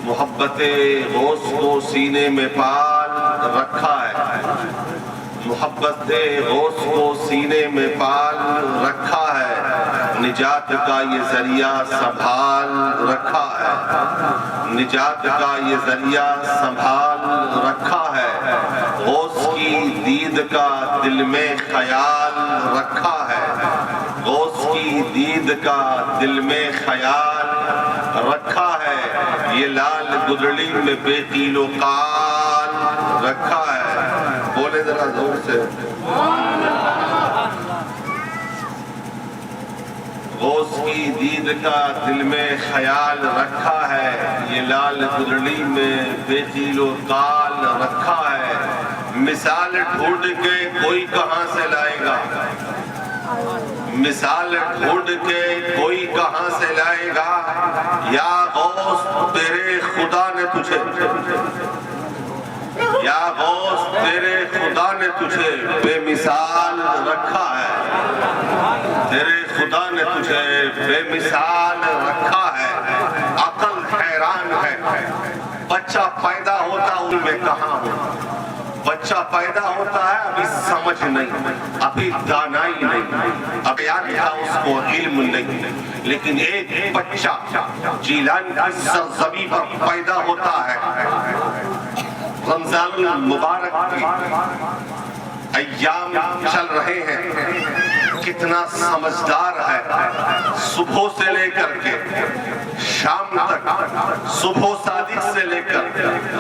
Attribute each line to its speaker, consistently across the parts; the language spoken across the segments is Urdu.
Speaker 1: محبت غوث کو سینے میں پال رکھا ہے، محبت غوث کو سینے میں پال رکھا ہے، نجات کا یہ ذریعہ سنبھال رکھا ہے، نجات کا یہ ذریعہ سنبھال رکھا ہے، غوث کی دید کا دل میں خیال رکھا ہے، غوث کی دید کا دل میں خیال رکھا ہے، یہ لال گدڑی میں بے قیل و قال رکھا ہے۔ بولے ذرا زور سے، غوث کی دید کا دل میں خیال رکھا ہے، یہ لال گدڑی میں بے قیل و قال رکھا ہے، مثال ڈھونڈ کے کوئی کہاں سے لائے گا، مثال ڈھونڈ کے کوئی کہاں سے لائے گا، یا غوث تیرے خدا نے تجھے، یا غوث تیرے خدا نے تجھے بے مثال رکھا ہے، تیرے خدا نے تجھے بے مثال رکھا ہے، عقل حیران ہے، بچہ پیدا ہوتا ان میں کہاں ہو، بچہ پیدا ہوتا ہے ابھی سمجھ نہیں، ابھی دانائی نہیں، ابھی آتا اس کو علم نہیں، لیکن ایک بچہ جیلان کی سرزمین پر پیدا ہوتا ہے، رمضان المبارک کی ایام چل رہے ہیں، کتنا سمجھدار ہے، صبح سے لے کر کے شام تک، صبح صادق سے لے کر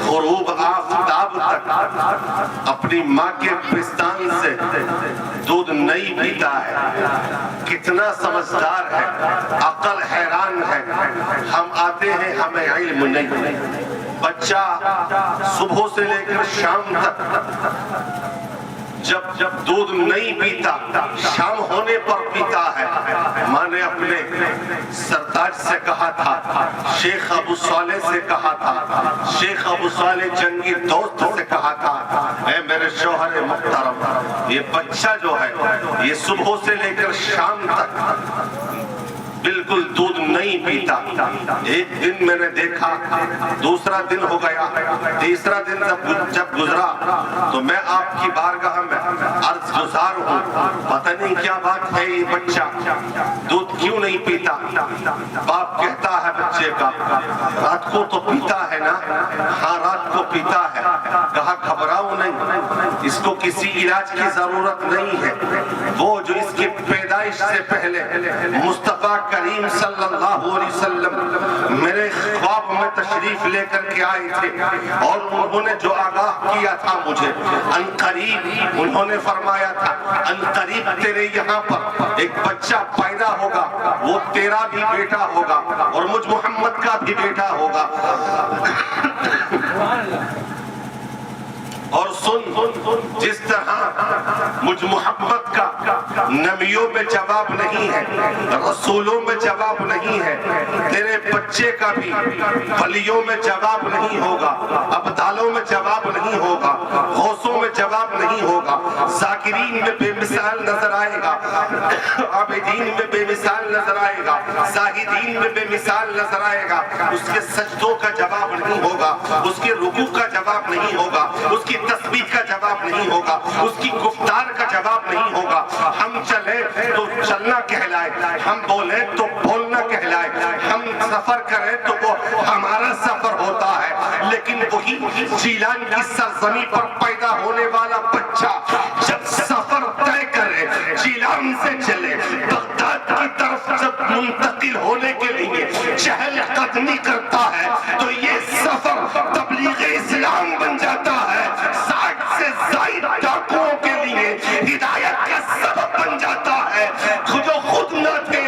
Speaker 1: غروب آفتاب تک اپنی ماں کے پستان سے دودھ نہیں پیتا ہے، کتنا سمجھدار ہے، عقل حیران ہے، ہم آتے ہیں ہمیں علم نہیں، بچہ صبح سے لے کر شام تک جب دودھ نہیں پیتا، شام ہونے پر پیتا ہے، ماں نے اپنے سرتاج سے کہا تھا، شیخ ابو صالح سے کہا تھا، شیخ ابو صالح جنگی دوست سے کہا تھا، اے میرے شوہر محترم، یہ بچہ جو ہے یہ صبح سے لے کر شام تک بالکل دودھ نہیں پیتا، ایک دن میں نے دیکھا، دوسرا دن ہو گیا، تیسرا دن جب گزرا تو میں آپ کی بارگاہ میں عرض گزار ہوں، پتہ نہیں کیا بات ہے، یہ بچہ دودھ کیوں نہیں پیتا؟ باپ کہتا ہے بچے کا، رات کو تو پیتا ہے نا؟ ہاں رات کو پیتا ہے۔ کہا گھبراؤ نہیں، اس کو کسی علاج کی ضرورت نہیں ہے، وہ جو اس کی پیدائش سے پہلے مصطفیٰ کریم صلی اللہ علیہ وسلم میرے خواب میں تشریف لے کر کے آئے تھے، اور انہوں نے جو آگاہ کیا تھا مجھے، انقریب انہوں نے فرمایا تھا، انقریب تیرے یہاں پر ایک بچہ پیدا ہوگا، وہ تیرا بھی بیٹا ہوگا اور مجھ محمد کا بھی بیٹا ہوگا۔ اور سن، جس طرح مجھ محمد کا نبیوں میں جواب نہیں ہے، رسولوں میں جواب نہیں ہے، تیرے بچے کا بھی ولیوں میں جواب نہیں ہوگا، ابدالوں میں جواب نہیں ہوگا، غوثوں میں جواب نہیں ہوگا، ذاکرین میں بے مثال نظر آئے گا، عابدین میں بے مثال نظر آئے گا، زاہدین میں بے مثال نظر آئے گا، اس کے سجدوں کا جواب نہیں ہوگا، اس کے رکوع کا جواب نہیں ہوگا، اس کی تسبیح کا جواب نہیں ہوگا، اس کی گفتار کا جواب نہیں ہوگا۔ ہم چلیں تو چلنا کہلائے، ہم بولیں تو بولنا کہلائے، ہم سفر کریں تو وہ ہمارا سفر ہوتا ہے، لیکن وہی جیلان کی سرزمین پر پیدا ہونے والا بچہ جب سفر طے کرے، جیلان سے چلے، بغداد کی طرف جب منتقل ہونے کے لیے چہل قدمی کرتا ہے تو یہ سفر تبلیغ اسلام بن جاتا ہے، 60 سے زائد ڈاکوؤں کے لیے ہدایت کا سبب بن جاتا ہے، جو خود نہ تھے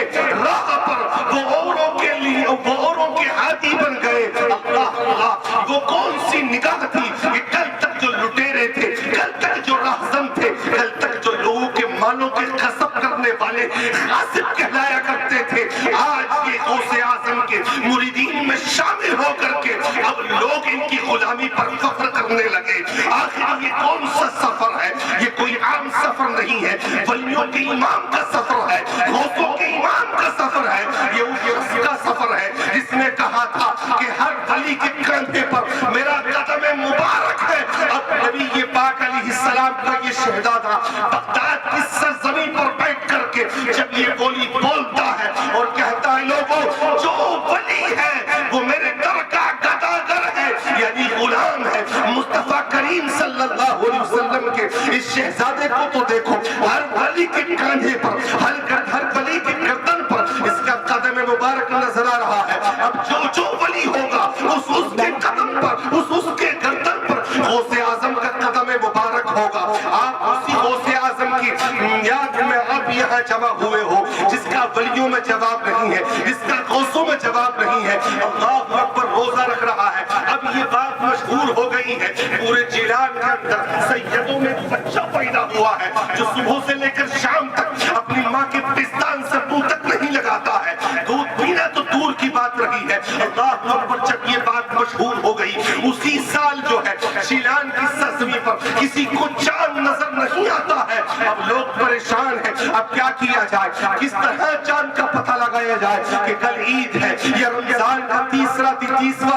Speaker 1: راہ پر وہ اوروں کے لیے، وہ اوروں کے ہادی بن گئے۔ اللہ اللہ، وہ کون سی نگاہ تھی کہ کل تک جو لٹیرے تھے، کل تک جو راہزن تھے، کل تک جو لوگوں کے مالوں کے غصب کرنے والے غاصب کہلایا کرتے تھے، آج یہ غوث اعظم کے مریدین میں شامل ہو کر کے اب لوگ ان کی غلامی پر فخر کرنے لگے. آخر یہ کون سا سفر ہے؟ یہ کوئی عام سفر نہیں ہے، ولیوں کے امام کا سفر ہے، غوثوں کے امام کا سفر ہے. یہ اس کا سفر ہے جس نے کہا تھا کہ ہر ولی کے کندھے پر میرا قدم مبارک ہے. اب نبی پاک علیہ السلام کا یہ شہزادہ بغداد کی سرزمین پر بیٹھ کر کے جب یہ بولی بولتا ہے اور کہتا ہے لوگوں جو ولی ہے وہ میرے در کا گداگر ہے، یعنی غلام ہے. مصطفیٰ کریم صلی اللہ علیہ وسلم کے اس شہزادے کو تو دیکھو، ہر ولی کے کاندھے پر، ہر ولی کے گردن پر اس کا قدم مبارک نظر آ رہا ہے. اب جو ولی ہوگا اس کے قدم پر، اس کے گردن پر غوث اعظم کا قدم مبارک ہوگا. آپ اسی غوث اعظم کی یاد میں آپ یہاں جمع ہوئے ہو جس کا ولیوں میں جواب نہیں ہے، جس کا غوثوں میں جواب نہیں ہے. اللہ اکبر روزہ رکھ رہا ہے. اب یہ بات مشہور ہو گئی ہے پورے جیلان کے اندر. سیدوں میں بچہ پیدا ہوا ہے جو صبح سے لے کر شام تک اپنی ماں کے پستان سے منہ تک نہیں لگاتا ہے. دودھ پینا تو دور کی بات رہی ہے. اللہ اکبر جب یہ بات مشہور ہو گئی اسی سال جو ہے جیلان کی سرزمین پر کسی کو چاند نظر نہیں آتا ہے. اب لوگ پریشان ہیں، اب کیا کیا جائے، کس طرح چاند کا پتہ لگایا جائے کہ کل عید ہے یا رمضان کا تیسواں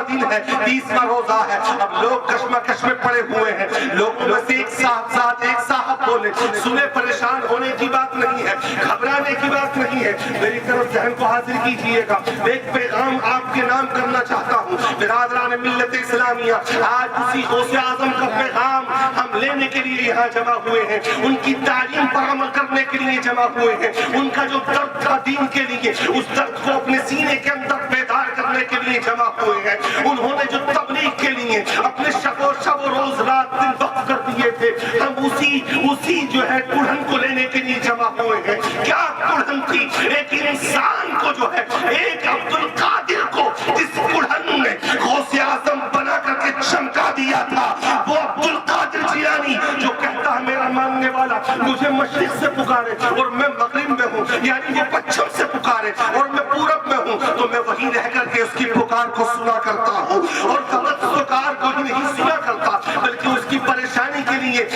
Speaker 1: دن ہے، 30واں روزہ ہے. اب لوگ کشمکش میں پڑے ہوئے ہیں. لوگوں میں سے ایک صاحب بولے سنے پریشان ہونے کی بات نہیں ہے، گھبرانے کی بات نہیں ہے. میری طرف ذہن کو حاضر کیجئے گا، ایک پیغام آپ کے نام کرنا چاہتا ہوں. برادران ملت اسلامیہ، آج اسی غوث اعظم کا پیغام ہم لینے کے لیے یہاں جمع ہوئے ہیں، ان کی تعلیم پر عمل کرنے کے لیے جمع ہوئے ہیں. ان کا جو درد تھا دین کے لیے، اس درد کو اپنے سینے کے اندر بیدار کرنے کے لیے جمع ہوئے ہیں. انہوں نے جو تبلیغ کے لیے اپنے شب و روز رات دن وقف کر دیے تھے، ہم اسی جو ہے کڑھن کو لینے کے لیے جمع ہوئے ہیں. کیا کڑھن تھی؟ ایک انسان کو جو ہے، ایک عبد القادر کو جس کڑھن نے غوث اعظم بنا کر کے چمکا دیا تھا، وہ عبد القادر جیلانی جو کہتا ہے میرا ماننے والا مجھے مشرق سے پکارے اور میں مغرب میں ہوں، یعنی یہ پچھم سے پکارے اور میں پورب میں ہوں، تو میں وہیں رہ کر کے اس کی پکار کو سنا کرتا ہوں. اور فقط پکار کو ہی نہیں سنا کرتا بلکہ اس کی پریشانی کے لیے،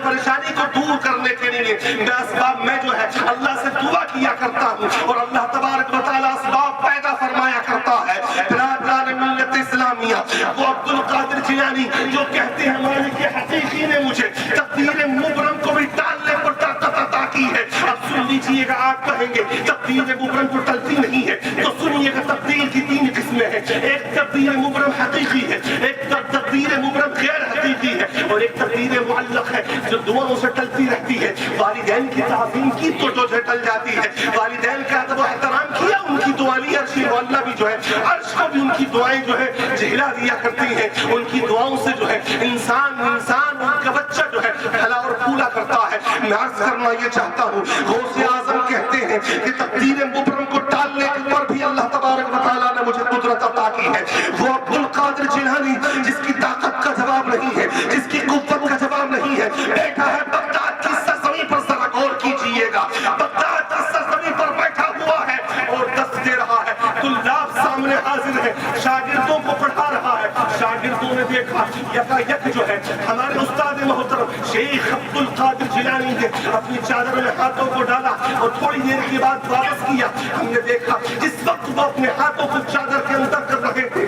Speaker 1: پریشانی کو دور کرنے کے لیے میں اسباب میں جو ہے اللہ سے دعا کیا کرتا ہوں اور اللہ تبارک و تعالیٰ اسباب پیدا فرمایا کرتا ہے. برادران ملت اسلامیہ، وہ عبد القادر جیلانی جو کہتے ہیں مالک حقیقی نے مجھے تقدیر مبرم کو بھی ٹالنے پر طاقت عطا کی ہے. اب سن لیجئے گا، آپ کہیں گے تقدیر مبرم تو ٹلتی نہیں ہے، تو سنیے گا تقدیر کی 3 قسمیں ہیں. ایک تقدیر مبرم حقیقی ہے، ایک تقدیر مبرم غیر حقیقی ہے، اور ایک تقدیر معلق ہے جو دعاؤں سے ٹلتی رہتی ہے. والدین کی تعظیم کی تو جو ٹل جاتی ہے، والدین کا ادب و احترام کیا، ان کی دعا لی، عرش مولا بھی جو ہے عرش کو بھی ان کی دعائیں جو ہے جہلا دیا کرتی ہیں. ان کی دعاؤں سے جو ہے انسان ان کا بچہ جو ہے پھلا اور پھولا کرتا ہے. میں عرض کرنا یہ چاہتا ہوں، غوث اعظم کہتے ہیں کہ تقدیر مبرم کو ٹالنے پر بھی اللہ تبارک و تعالیٰ نے مجھے قدرت عطا کی ہے. وہ عبد القادر جیلانی جس کی طاقت کا جواب نہیں ہے، جس کی قوت کا جواب نہیں ہے، بیٹھا ہے بغداد کی سرزمین پر. ذرا غور کیجئے گا، بغداد کی سرزمین پر بیٹھا ہوا ہے اور درس دے رہا ہے. طلاب سامنے حاضر ہیں، شاگردوں کو پڑھا رہا ہے. شاگردوں نے دیکھا یکا یک جو ہے ہمارے استاد محترم شیخ عبد القادر جیلانی نے اپنی چادر میں ہاتھوں کو ڈالا اور تھوڑی دیر کے بعد واپس کیا. ہم نے دیکھا جس وقت وہ اپنے ہاتھوں کو چادر کے اندر کر رہے تھے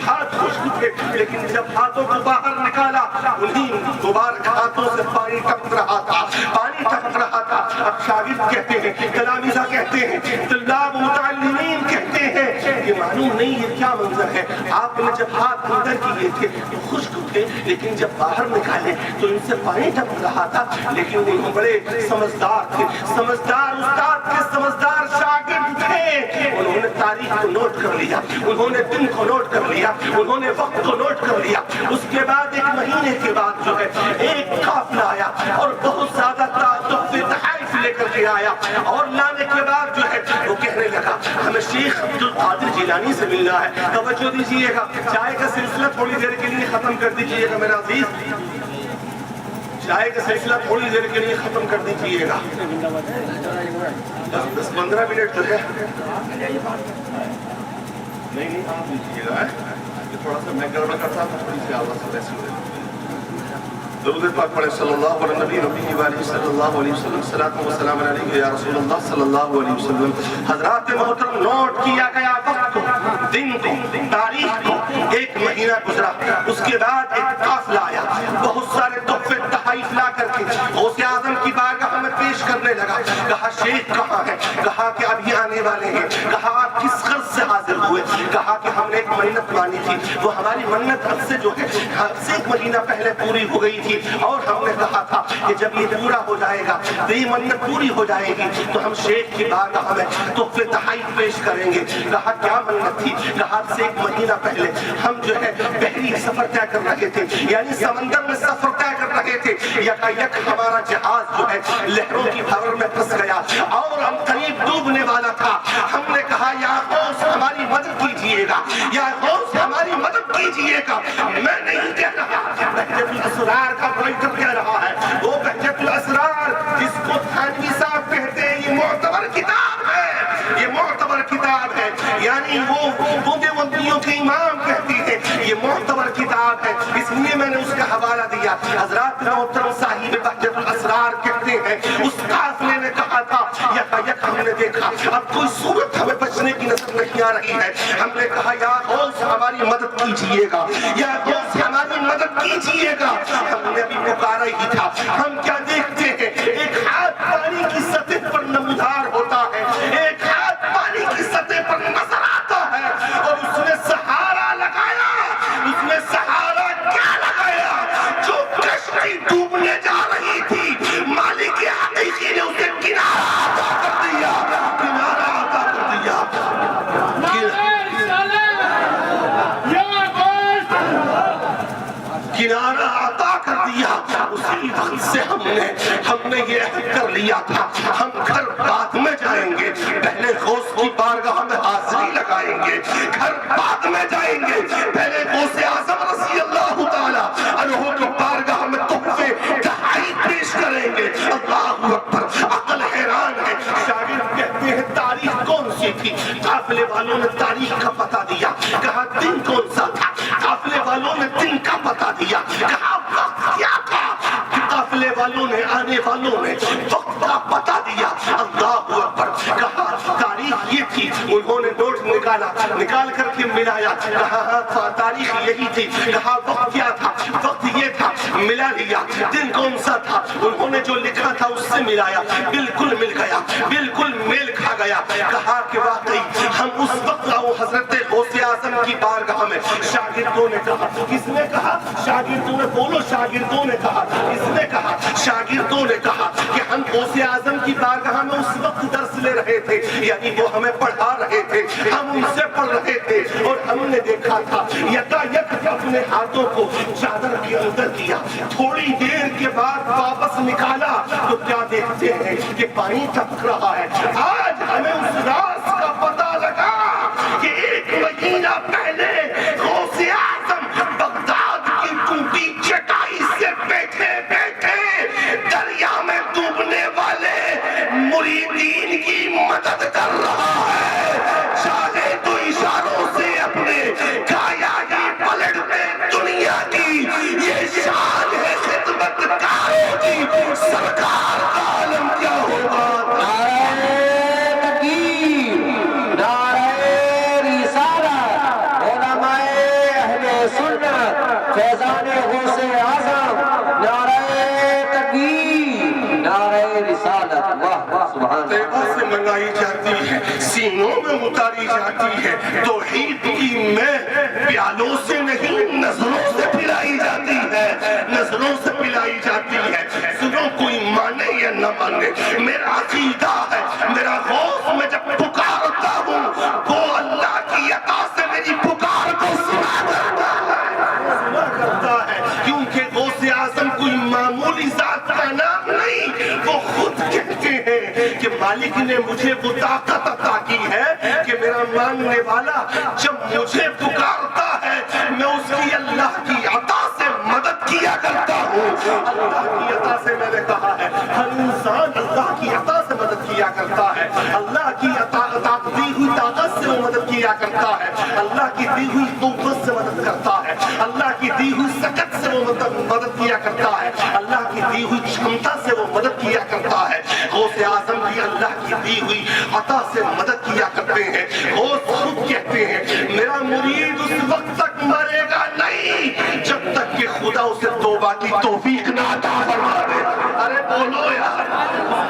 Speaker 1: ہاتھ خشک تھے، لیکن جب ہاتھوں کو باہر نکالا انہیں مبارک ہاتھوں سے پانی ٹپک رہا تھا. اب شاگرد کہتے ہیں، تلامذہ کہتے ہیں، طلاب متعلمین کہتے ہیں یہ معلوم نہیں یہ کیا منظر ہے. آپ نے جب ہاتھ اندر کیے تھے تو خشک تھے، لیکن جب باہر نکالے تو ان سے پانی ٹپک رہا تھا. لیکن وہ بڑے سمجھدار تھے، سمجھدار استاد تھے، سمجھدار شاگرد تھے. انہوں نے تاریخ کو نوٹ کر لیا، انہوں نے دن کو نوٹ کر لیا، انہوں نے وقت کو نوٹ کر لیا. اس کے بعد 1 مہینے کے بعد جو ہے ایک قافلہ آیا اور بہت زیادہ تحفے تحائف لے کر کے آیا. اور لانے کے بعد جو ہے وہ کہنے لگا ہمیں شیخ عبد القادر جیلانی سے ملنا ہے. توجہ دیجئے گا، چائے کا سلسلہ تھوڑی دیر کے لیے ختم کر دیجئے گا میرا عزیز، چائے کا سلسلہ تھوڑی دیر کے لیے ختم کر دیجئے گا. 10-15 منٹ جو ہے نہیں آپ لیجیے گا، یہ تھوڑا سا میں گڑبڑ کرتا ہوں، تھوڑی سی آواز سے ویسی ہو رہی ہے۔ درود پاک پڑھیں صلی اللہ علیہ نبی نبی علیہ صلی اللہ علیہ وسلم، صلاۃ و سلام علیہ یا رسول اللہ صلی اللہ علیہ وسلم۔ حضرات محترم، نوٹ کیا گیا وقت کو، دن کو، تاریخ کو، ایک مہینہ گزرا، اس کے بعد ایک قافلہ آیا، بہت سارے تحفے تحائف لا کر کے غوث اعظم کی بارگاہ میں پیش کرنے لگا۔ کہا شیخ کہاں ہے؟ کہا کہ ابھی آنے والے ہیں۔ کہا آپ کس غرض سے حاضر ہوئے؟ کہا کہ ہم نے ایک منت مانی تھی، وہ ہماری منت اب سے جو ہے اب سے ایک مہینہ پہلے پوری ہو گئی تھی، اور ہم نے کہا تھا کہ جب یہ پورا ہو جائے گا تو یہ منت پوری ہو جائے گی تو ہم شیخ کی بارگاہ میں تحفے تحائف پیش کریں گے۔ کہا کیا منت تھی؟ کہا اب سے ایک مہینہ پہلے ہم جو ہے بحری سفر طے کر رہے تھے، یعنی سمندر میں سفر طے کر رہے تھے، یکایک ہمارا جہاز جو ہے لہروں کی بھنور میں پھنس گیا اور ہم قریب ڈوبنے والا تھا۔ ہم نے کہا یا غوث ہماری مدد کیجئے گا، یا غوث ہماری مدد کیجئے گا۔ میں نہیں کہہ رہا، بہجت الاسرار کا رائٹر کہہ رہا ہے، وہ بہجت الاسرار جس کو تھانوی صاحب کہتے ہیں، یہ معتبر کتاب ہے، یہ معتبر کتاب ہے، یعنی وہ دیوبندیوں کے امام کہتی ہے یہ معتبر کتاب ہے، اس لیے میں نے اس کا حوالہ دیا۔ حضرات محترم، صاحب بہجت الاسرار کہتے ہیں اس قافلے نے کہا تھا یکایک ہم نے دیکھا اب کوئی صورت ہمیں بچنے کی نظر نہیں آ رہی ہے۔ ہم نے کہا یا غوث ہماری مدد کیجئے گا، یا غوث ہماری مدد کیجئے گا۔ ہم نے ابھی پکارا ہی تھا، ہم کیا دیکھتے ہیں؟ ایک ہاتھ پانی کی سطح پر نمودار ہوتا ہے، ایک ہاتھ پانی کی سطح پر نظر آتا ہے، اور اس نے سہارا لگایا۔ اس نے سہارا کیا لگایا؟ جو کشتی ڈوبنے جا رہی تھی، مالک حقیقی نے اسے کنارہ عطا کر دیا، کنارہ عطا کر دیا۔ کنارہ عطا کر دیا۔ اسی وقت سے ہم نے یہ عہد کر لیا تھا ہم گھر بعد میں جائیں گے، پہلے غوث کی بارگاہ میں حاضری لگائیں گے، گھر بعد میں جائیں گے، پہلے غوث اعظم رضی اللہ تعالی عنہ کی بارگاہ میں تحفے تحائف پیش کریں گے۔ اللہ اکبر، عقل حیران ہے۔ شاگرد کہتے ہیں تاریخ کون سی تھی؟ قافلے والوں نے تاریخ کا پتہ دیا۔ کہا دن کون سا تھا؟ قافلے والوں نے دن کا پتہ دیا۔ کہا وقت کیا تھا؟ قافلے والوں نے، آنے والوں نے وقت کا پتہ دیا۔ اللہ اکبر، کہا تاریخ یہ تھی۔ انہوں نے نوٹ نکال کر کے ملایا، کہا ہاں تاریخ یہی تھی۔ کہا وقت کیا تھا؟ وقت یہ تھا، ملا لیا۔ دن کون سا تھا؟ انہوں نے جو لکھا تھا اس سے ملایا، بالکل مل گیا، بالکل میل کھا گیا۔ کہا کہ واقعی ہم اس وقت آؤ حضرت غوث اعظم کی بارگاہ میں۔ شاگردوں نے کہا، کس نے کہا؟ شاگردوں نے، بولو شاگردوں نے کہا، کس نے کہا؟ شاگردوں نے کہا کہ ہم غوث اعظم کی بارگاہ میں اس وقت درس لے رہے تھے، یعنی وہ ہمیں پڑھا رہے تھے، ہم ان سے پڑھ رہے تھے، اور ہم نے دیکھا تھا یکایک اپنے ہاتھوں کو چادر کے اندر کیا، تھوڑی دیر کے بعد واپس نکالا تو کیا دیکھتے ہیں کہ پانی ٹپک رہا ہے۔ آج ہمیں اس راز کا پتہ لگا کہ ایک مہینہ پہلے غوث اعظم بغداد کی ٹوٹی چٹائی سے بیٹھے بیٹھے دریا میں ڈوبنے والے مریدین کی مدد کر رہا ہے۔ چاہے تو اشاروں سے اپنے کایا ہی پلٹ میں دنیا کی یہ شان ہے خدمت کاروں کی۔ سرکار کا عالم کیا ہوگا؟
Speaker 2: نعرہ تکبیر، نعرہ رسالت، علماء اہل سنت، فیضان غوث اعظم، نعرہ تکبیر، نعرہ رسالت۔ واہ واہ سبحان اللہ۔
Speaker 1: طیبہ سے منگائی جاتی ہے، سینوں میں اتاری جاتی ہے، توحید کی میں پیالوں سے نہیں نظروں سے پلائی جاتی ہے، نظروں سے پلائی جاتی ہے۔ سنو کوئی مانے یا نہ مانے، میرا عقیدہ ہے، میرا غوث میں جب پکارتا ہوں وہ اللہ کی عطا سے میری پکار کو سنا کرتا ہے، کیونکہ غوث اعظم کوئی معمولی ذات کا نام نہیں، وہ خود کہتے ہیں کہ مالک نے مجھے وہ طاقت عطا کی ہے کہ میرا ماننے والا جب مجھے پکارتا ہے میں اس کی اللہ کی عطا سے مدد کیا کرتا ہوں۔ اللہ کی عطا سے میں نے کہا ہے ہر انسان اللہ کی عطا سے مدد کیا کرتا ہے، اللہ کی عطا دی ہوئی طاقت سے وہ مدد کیا کرتا ہے۔ اللہ کی دی ہوئی قوت سے مدد کرتا ہے, اللہ کی دی ہوئی سکت سے وہ مدد کیا کرتا ہے, اللہ کی دی ہوئی چھمتا سے وہ مدد کیا کرتا ہے. غوث اعظم بھی اللہ کی دی ہوئی عطا سے مدد کیا کرتے ہیں. غوث خود کہتے ہیں میرا مرید اس وقت تک مرے گا نہیں جب تک کہ خدا اسے توبہ کی توفیق نہ عطا فرما دے. ارے بولو یار,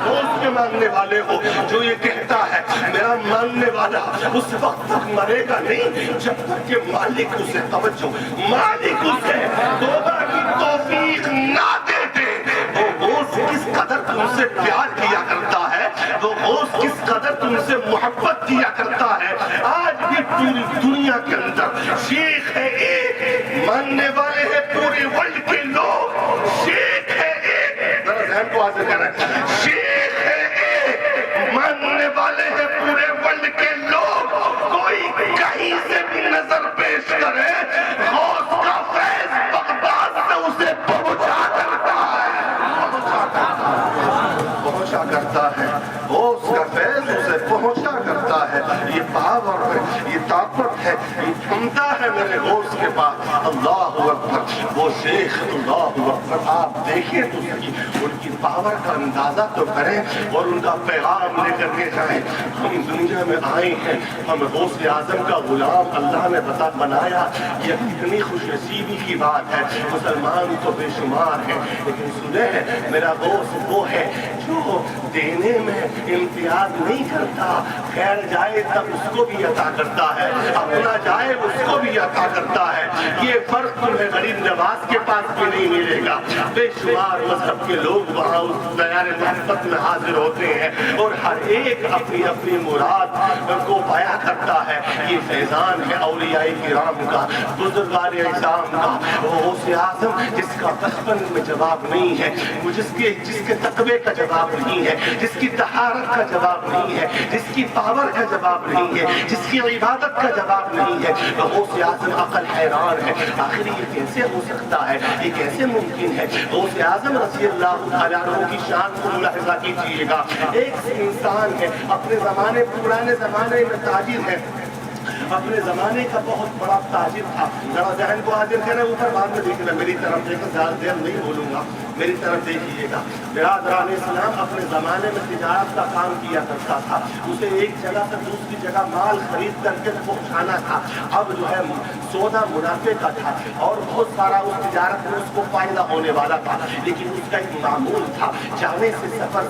Speaker 1: غوث کے ماننے والے ہو جو یہ کہتا ہے میرا ماننے والا اس وقت تک مرے گا نہیں جب تک کہ مالک اسے توجہ, مالک اسے توبہ کی توفیق نہ دے دے. وہ غوث کس قدر تم سے پیار کیا کرتا ہے, وہ غوث کس قدر تم سے محبت کیا کرتا ہے. آج بھی پوری دنیا کے اندر شیخ ہے ایک, ماننے والے ہیں پورے ورلڈ کے لوگ. شیخ ہے ایک, ذرا ذہن کو حاضر کریں, شیخ ہے ایک, ماننے والے ہیں پورے ورلڈ کے لوگ. کوئی کہیں سے بھی نظر پیش کرے غوث کا فیض بغداد سے اسے پہنچا کرتا ہے, غوث کا فیض اسے پہنچا کرتا ہے. یہ پاور ہے, یہ طاقت ہے, یہ چھمتا ہے میرے غوث کے پاس. اللہ اکبر, وہ شیخ, اللہ اکبر. آپ دیکھیں تو صحیح ان کی پاور کا اندازہ تو کریں اور ان کا پیغام لے کر کے جائیں. ہم دنیا میں آئے ہیں, ہم غوث اعظم کا غلام اللہ نے بنایا. یہ کتنی خوش نصیبی کی بات ہے. مسلمان تو بے شمار ہیں لیکن سنیں میرا غوث وہ ہے جو دینے میں امتیاز نہیں کرتا, خیر جائے تب اس کو بھی عطا کرتا ہے, اپنا جائے اس کو بھی عطا کرتا ہے. یہ فرق تمہیں غریب نواز کے پاس بھی نہیں ملے گا. بے شمار مذہب کے لوگ وہاں اس بیان محبت میں حاضر ہوتے ہیں اور ہر ایک اپنی اپنی مراد کو بیان کرتا ہے. یہ فیضان ہے اولیاء کرام کا, بزرگان اعظام کا. غوث اعظم جس کا بچپن میں جواب نہیں ہے, جس کے تقوی کا جواب نہیں ہے, جس کی طہارت کا جواب نہیں ہے, جس کی پاور کا جواب نہیں ہے, جس کی عبادت کا جواب نہیں ہے. غوث اعظم عقل حیران ہے, آخر یہ کیسے ہو سکتا ہے, یہ کیسے ممکن ہے. غوث اعظم رضی اللہ تعالیٰ عنہ کی شان کو ملاحظہ کیجیے گا. ایک انسان ہے, اپنے زمانے پرانے زمانے میں تاجر ہے, اپنے زمانے کا بہت بڑا تاجر تھا. ذرا ذہن کو حاضر کریں, اوپر بعد میں دیکھنا, میری طرف دیکھیں, زیادہ دیر نہیں بولوں گا, میری طرف دیکھیے گا. برادران اسلام اپنے زمانے میں تجارت کا کام کیا کرتا تھا. اسے ایک جگہ سے دوسری جگہ مال خرید کر کے پہنچانا تھا. اب جو ہے سودا منافع کا تھا اور بہت سارا اس تجارت میں اس کو فائدہ ہونے والا تھا. لیکن اس کا ایک معمول تھا, سفر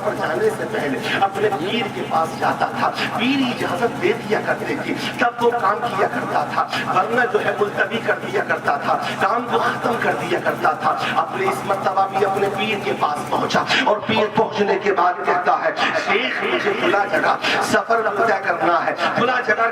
Speaker 1: پر جانے سے پہلے اپنے پیر کے پاس جاتا تھا. پیر اجازت دے دیا کرتے تھے تب وہ کام کیا کرتا تھا, ورنہ جو ہے ملتوی کر دیا کرتا تھا, کام کو ختم کر دیا کرتا تھا. اپنے اس مرتبہ بھی اپنے پیر کے پاس پہنچا اور پیر پہنچنے کے بعد کہتا ہے شیخ مجھے فلاں جگہ سفر طے کرنا ہے, فلاں جگہ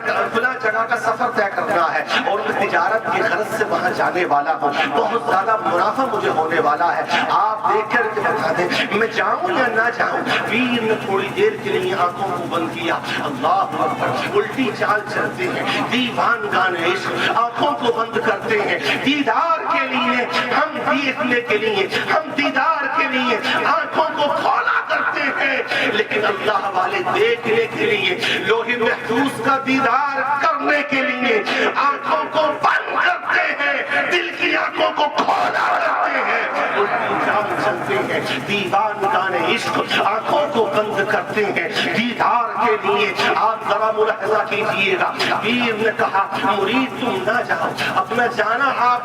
Speaker 1: کا سفر طے کرنا ہے اور میں تجارت کی غرض سے وہاں جانے والا ہوں, بہت زیادہ منافع مجھے ہونے والا ہے, آپ دیکھ کر کے بتا دیں میں جاؤں یا نہ جاؤں. پیر نے تھوڑی دیر کے لیے آنکھوں کو بند کیا. اللہ اکبر, الٹی چال چلتے ہیں دیوان گانے عشق, آنکھوں کو بند کرتے ہیں دیدار کے لیے, ہم دیکھنے کے لیے, ہم دیدار کے لیے آنکھوں کو کھولا کرتے ہیں. لیکن اللہ والے دیکھنے کے لیے, لوح محفوظ کا دیدار کرنے کے لیے آنکھوں کو بند کرتے ہیں, دل کی آنکھوں کو کھولا کرتے ہیں, الٹی چال چلتے ہیں دیوان گانے عشق, آنکھوں کو بند کرتے ہیں دیدار کے لیے. آپ ذرا ملاحظہ کیجیے گا, پیر نے کہا مرید تم نہ جاؤ, اپنا جانا آپ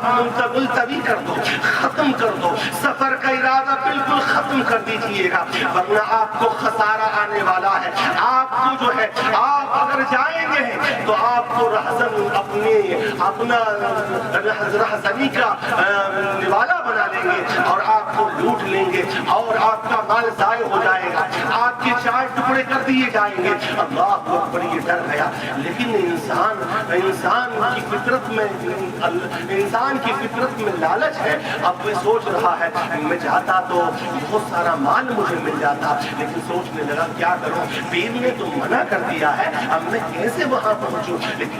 Speaker 1: ملتوی کر دو, ختم کر دو, سفر کا ارادہ بالکل ختم کر دیجیے گا, ورنہ آپ کو خسارہ آنے والا ہے. آپ کو جو ہے, آپ اگر جائیں گے تو آپ کو اپنا رہزنی کا نوالا بنا لیں گے اور آپ کو لوٹ لیں گے اور آپ کا مال ضائع ہو جائے گا, آپ کے 4 ٹکڑے کر دیے جائیں گے. اللہ اکبر, یہ ڈر گیا. لیکن انسان کی فطرت میں لالچ ہے. اب وہ سوچ رہا ہے میں چاہتا تو بہت سارا مال مجھے مل جاتا, لیکن سوچنے لگا کیا کروں, پیر نے تو منع کر دیا ہے, اب میں کیسے وہاں پہنچوں. لیکن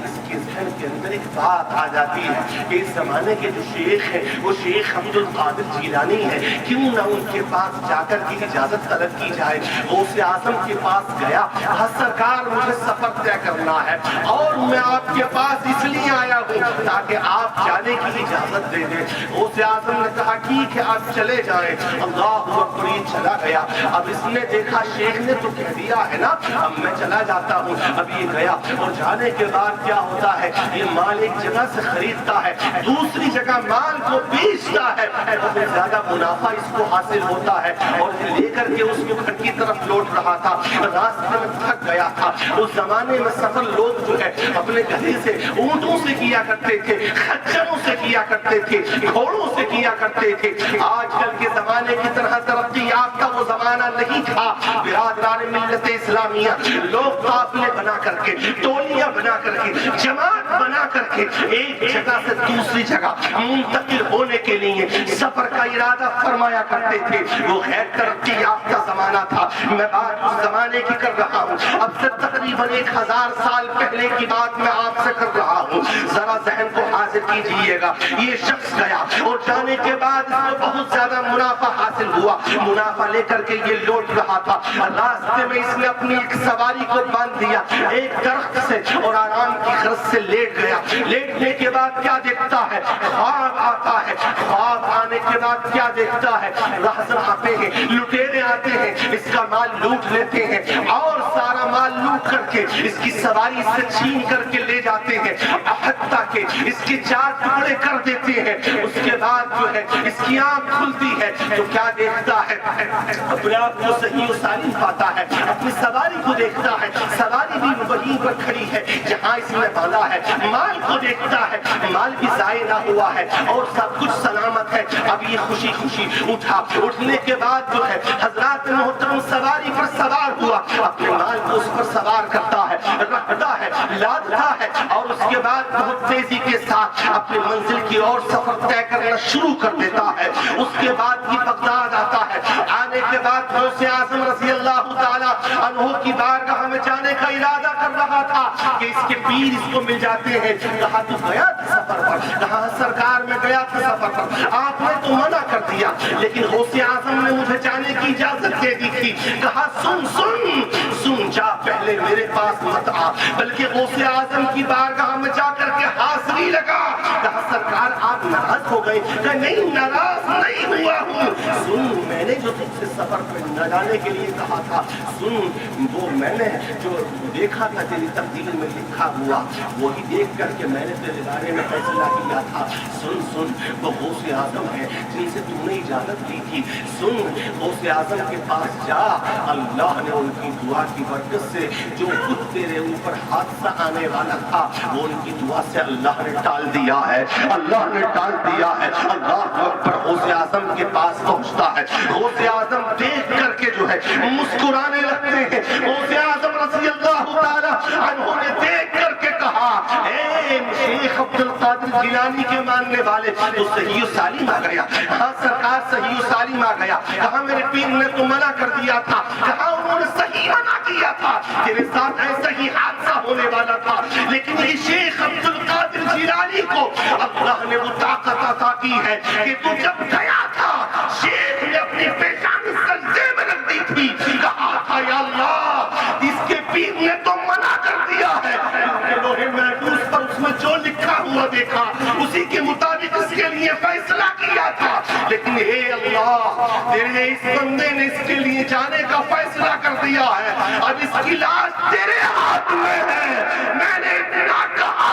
Speaker 1: اس کے ذہن کے اندر ایک بات آ جاتی ہے, کہ اس زمانے کے جو شیخ ہیں وہ شیخ عبد القادر جیلانی ہے، کیوں نہ ان کے پاس جا کر کے اجازت طلب کی جائے۔ غوث اعظم کے پاس گیا، سرکار مجھے سفر طے کرنا ہے اور میں آپ کے پاس اس لیے آیا ہوں تاکہ آپ جانے کی اجازت دے دیں۔ غوث اعظم نے کہا ٹھیک ہے آپ چلے جائیں۔ اللہ اکبر، یہ چلا گیا۔ اب اس نے دیکھا شیخ نے تو کہہ دیا ہے نا، اب میں چلا جاتا ہوں۔ اب یہ گیا اور جانے کے بعد کیا ہوتا ہے، یہ مال ایک جگہ سے خریدتا ہے، دوسری جگہ مال کو بیچتا ہے، بہت زیادہ منافع اس کو حاصل ہوتا ہے اور لے کر کے اس کے گھر کی طرف لوٹ رہا تھا۔ راستے میں تھک گیا تھا۔ اس زمانے میں سفر لوگ جو ہے اپنے گدھے سے، اونٹوں سے کیا کرتے تھے، خچروں سے کیا کرتے تھے، گھوڑوں سے کیا کرتے تھے۔ آج کل کے زمانے کی طرح ترقی یافتہ وہ زمانہ نہیں تھا۔ برادران ملت اسلامیہ، لوگ قافلے بنا کر کے، ٹولیاں بنا کر کے، جماعت بنا کر کے ایک جگہ سے دوسری جگہ منتقل ہونے کے لیے سفر کا ارادہ فرمایا کرتے تھے۔ وہ غیر ترقی یافتہ زمانہ تھا۔ میں بات اس زمانے کی کر رہا ہوں، اب سے تقریباً 1000 سال پہلے کی بات میں آپ سے کر رہا ہوں۔ ذرا ذہن کو حاضر کیجئے گا۔ یہ شخص گیا اور جانے کے بعد اس کو بہت زیادہ منافع حاصل ہوا۔ منافع لے کر کے یہ لوٹ رہا تھا۔ راستے میں اس نے اپنی ایک سواری کو باندھ دیا ایک درخت سے اور آرام کی غرض سے لیٹ گیا۔ لیٹنے کے بعد کیا دیکھتا ہے، خواب آتا ہے۔ خواب آنے کے بعد کیا دیکھتا ہے، رہزن آتے ہیں، لٹیرے آتے ہیں، اس کا مال لوٹ لیتے ہیں اور سارا مال لوٹ کر کے اس کی سواری سے چھین کر کے لے جاتے ہیں، حتیٰ کہ اس کے 4 ٹکڑے کر دیتے ہیں۔ اس کے بعد جو ہے اس کی آنکھ کھلتی ہے تو کیا دیکھتا ہے، اپنے آپ کو صحیح و سالم پاتا ہے، اپنی سواری کو دیکھتا ہے، سواری بھی وہیں پر کھڑی ہے جہاں اس نے باندھا ہے۔ مال کو دیکھتا ہے، مال بھی ضائع نہ ہوا ہے اور سب کچھ سلامت ہے۔ اب یہ خوشی خوشی اٹھا۔ اٹھنے کے بعد جو ہے حضرات محترم سواری پر سوار ہوا، اپنے مال کو اس پر سوار کرتا ہے، رکھتا ہے، لادتا ہے اور اس کے بعد بہت تیزی کے ساتھ اپنی منزل کی اور سفر طے کرنا شروع کر دیتا ہے۔ اس کے بعد یہ بغداد آتا ہے۔ آنے کے بعد غوث اعظم رضی اللہ تعالیٰ عنہ کی بارگاہ میں جانے کا ارادہ کر رہا تھا کہ اس کے پیر اس کو مل جاتے ہیں۔ کہا تو گیا تھا سفر پر، کہا سرکار میں گیا تھا سفر پر، آپ نے تو منع کر دیا، لیکن غوث اعظم نے مجھے جانے کی اجازت دے دی تھی۔ کہا سن جا، پہلے میرے پاس مت آ، بلکہ غوث اعظم کی بارگاہ میں جا کر کے حاضری لگا۔ کہا سرکار آپ ناراض ہو گئے؟ کہ نہیں، ناراض نہیں ہوا ہوں۔ سن، میں نے جو تجھ سے سفر پہ نہ جانے کے لیے کہا تھا، سن، وہ میں نے جو دیکھا تھا تیری تقدیر میں لکھا ہوا، وہی دیکھ کر کے میں نے تیرے بارے میں فیصلہ کیا تھا۔ سن، وہ غوث اعظم ہے جن سے تم نے اجازت لی تھی۔ سن، غوث اعظم کے پاس جا، اللہ نے ان کی دعا کی برکت سے جو کچھ تیرے اوپر حادثہ آنے والا تھا وہ ان کی دعا سے اللہ نے ٹال دیا ہے، اللہ نے ٹال دیا ہے۔ اللہ اکبر۔ غوث اعظم کے پاس پہنچتا ہے، غوث اعظم دیکھ کر کے جو ہے مسکرانے لگتے ہیں۔ غوث اعظم رضی اللہ تعالیٰ عنہ نے دیکھ کر کے کہا، اے شیخ عبد القادر جیلانی کے ماننے والے، تو صحیح و سالم آ گیا؟ ہاں سرکار، صحیح و سالم آ گیا۔ کہا میرے پیر نے تو منع کر دیا تھا، کہا انہوں نے صحیح منع کیا تھا، تیرے ساتھ ایسا ہی حادثہ ہونے والا تھا، لیکن یہ شیخ عبد القادر جیلانی کو اللہ نے وہ طاقت عطا کی ہے کہ تو جب گیا تھا شیخ نے اپنی پیشانی سجدے میں رکھ دی تھی، کہا تھا یا اللہ اس کے پیر نے تو منع کر دیا ہے، لوہے محفوظ پر اس میں جو لکھا ہوا دیکھا اسی کے مطابق اس کے لیے فیصلہ کیا تھا، لیکن اے اللہ تیرے اس بندے نے اس کے لیے جانے کا فیصلہ کر دیا ہے، اب اس کی لاش تیرے ہاتھ میں ہے۔ میں نے اتنا کہا،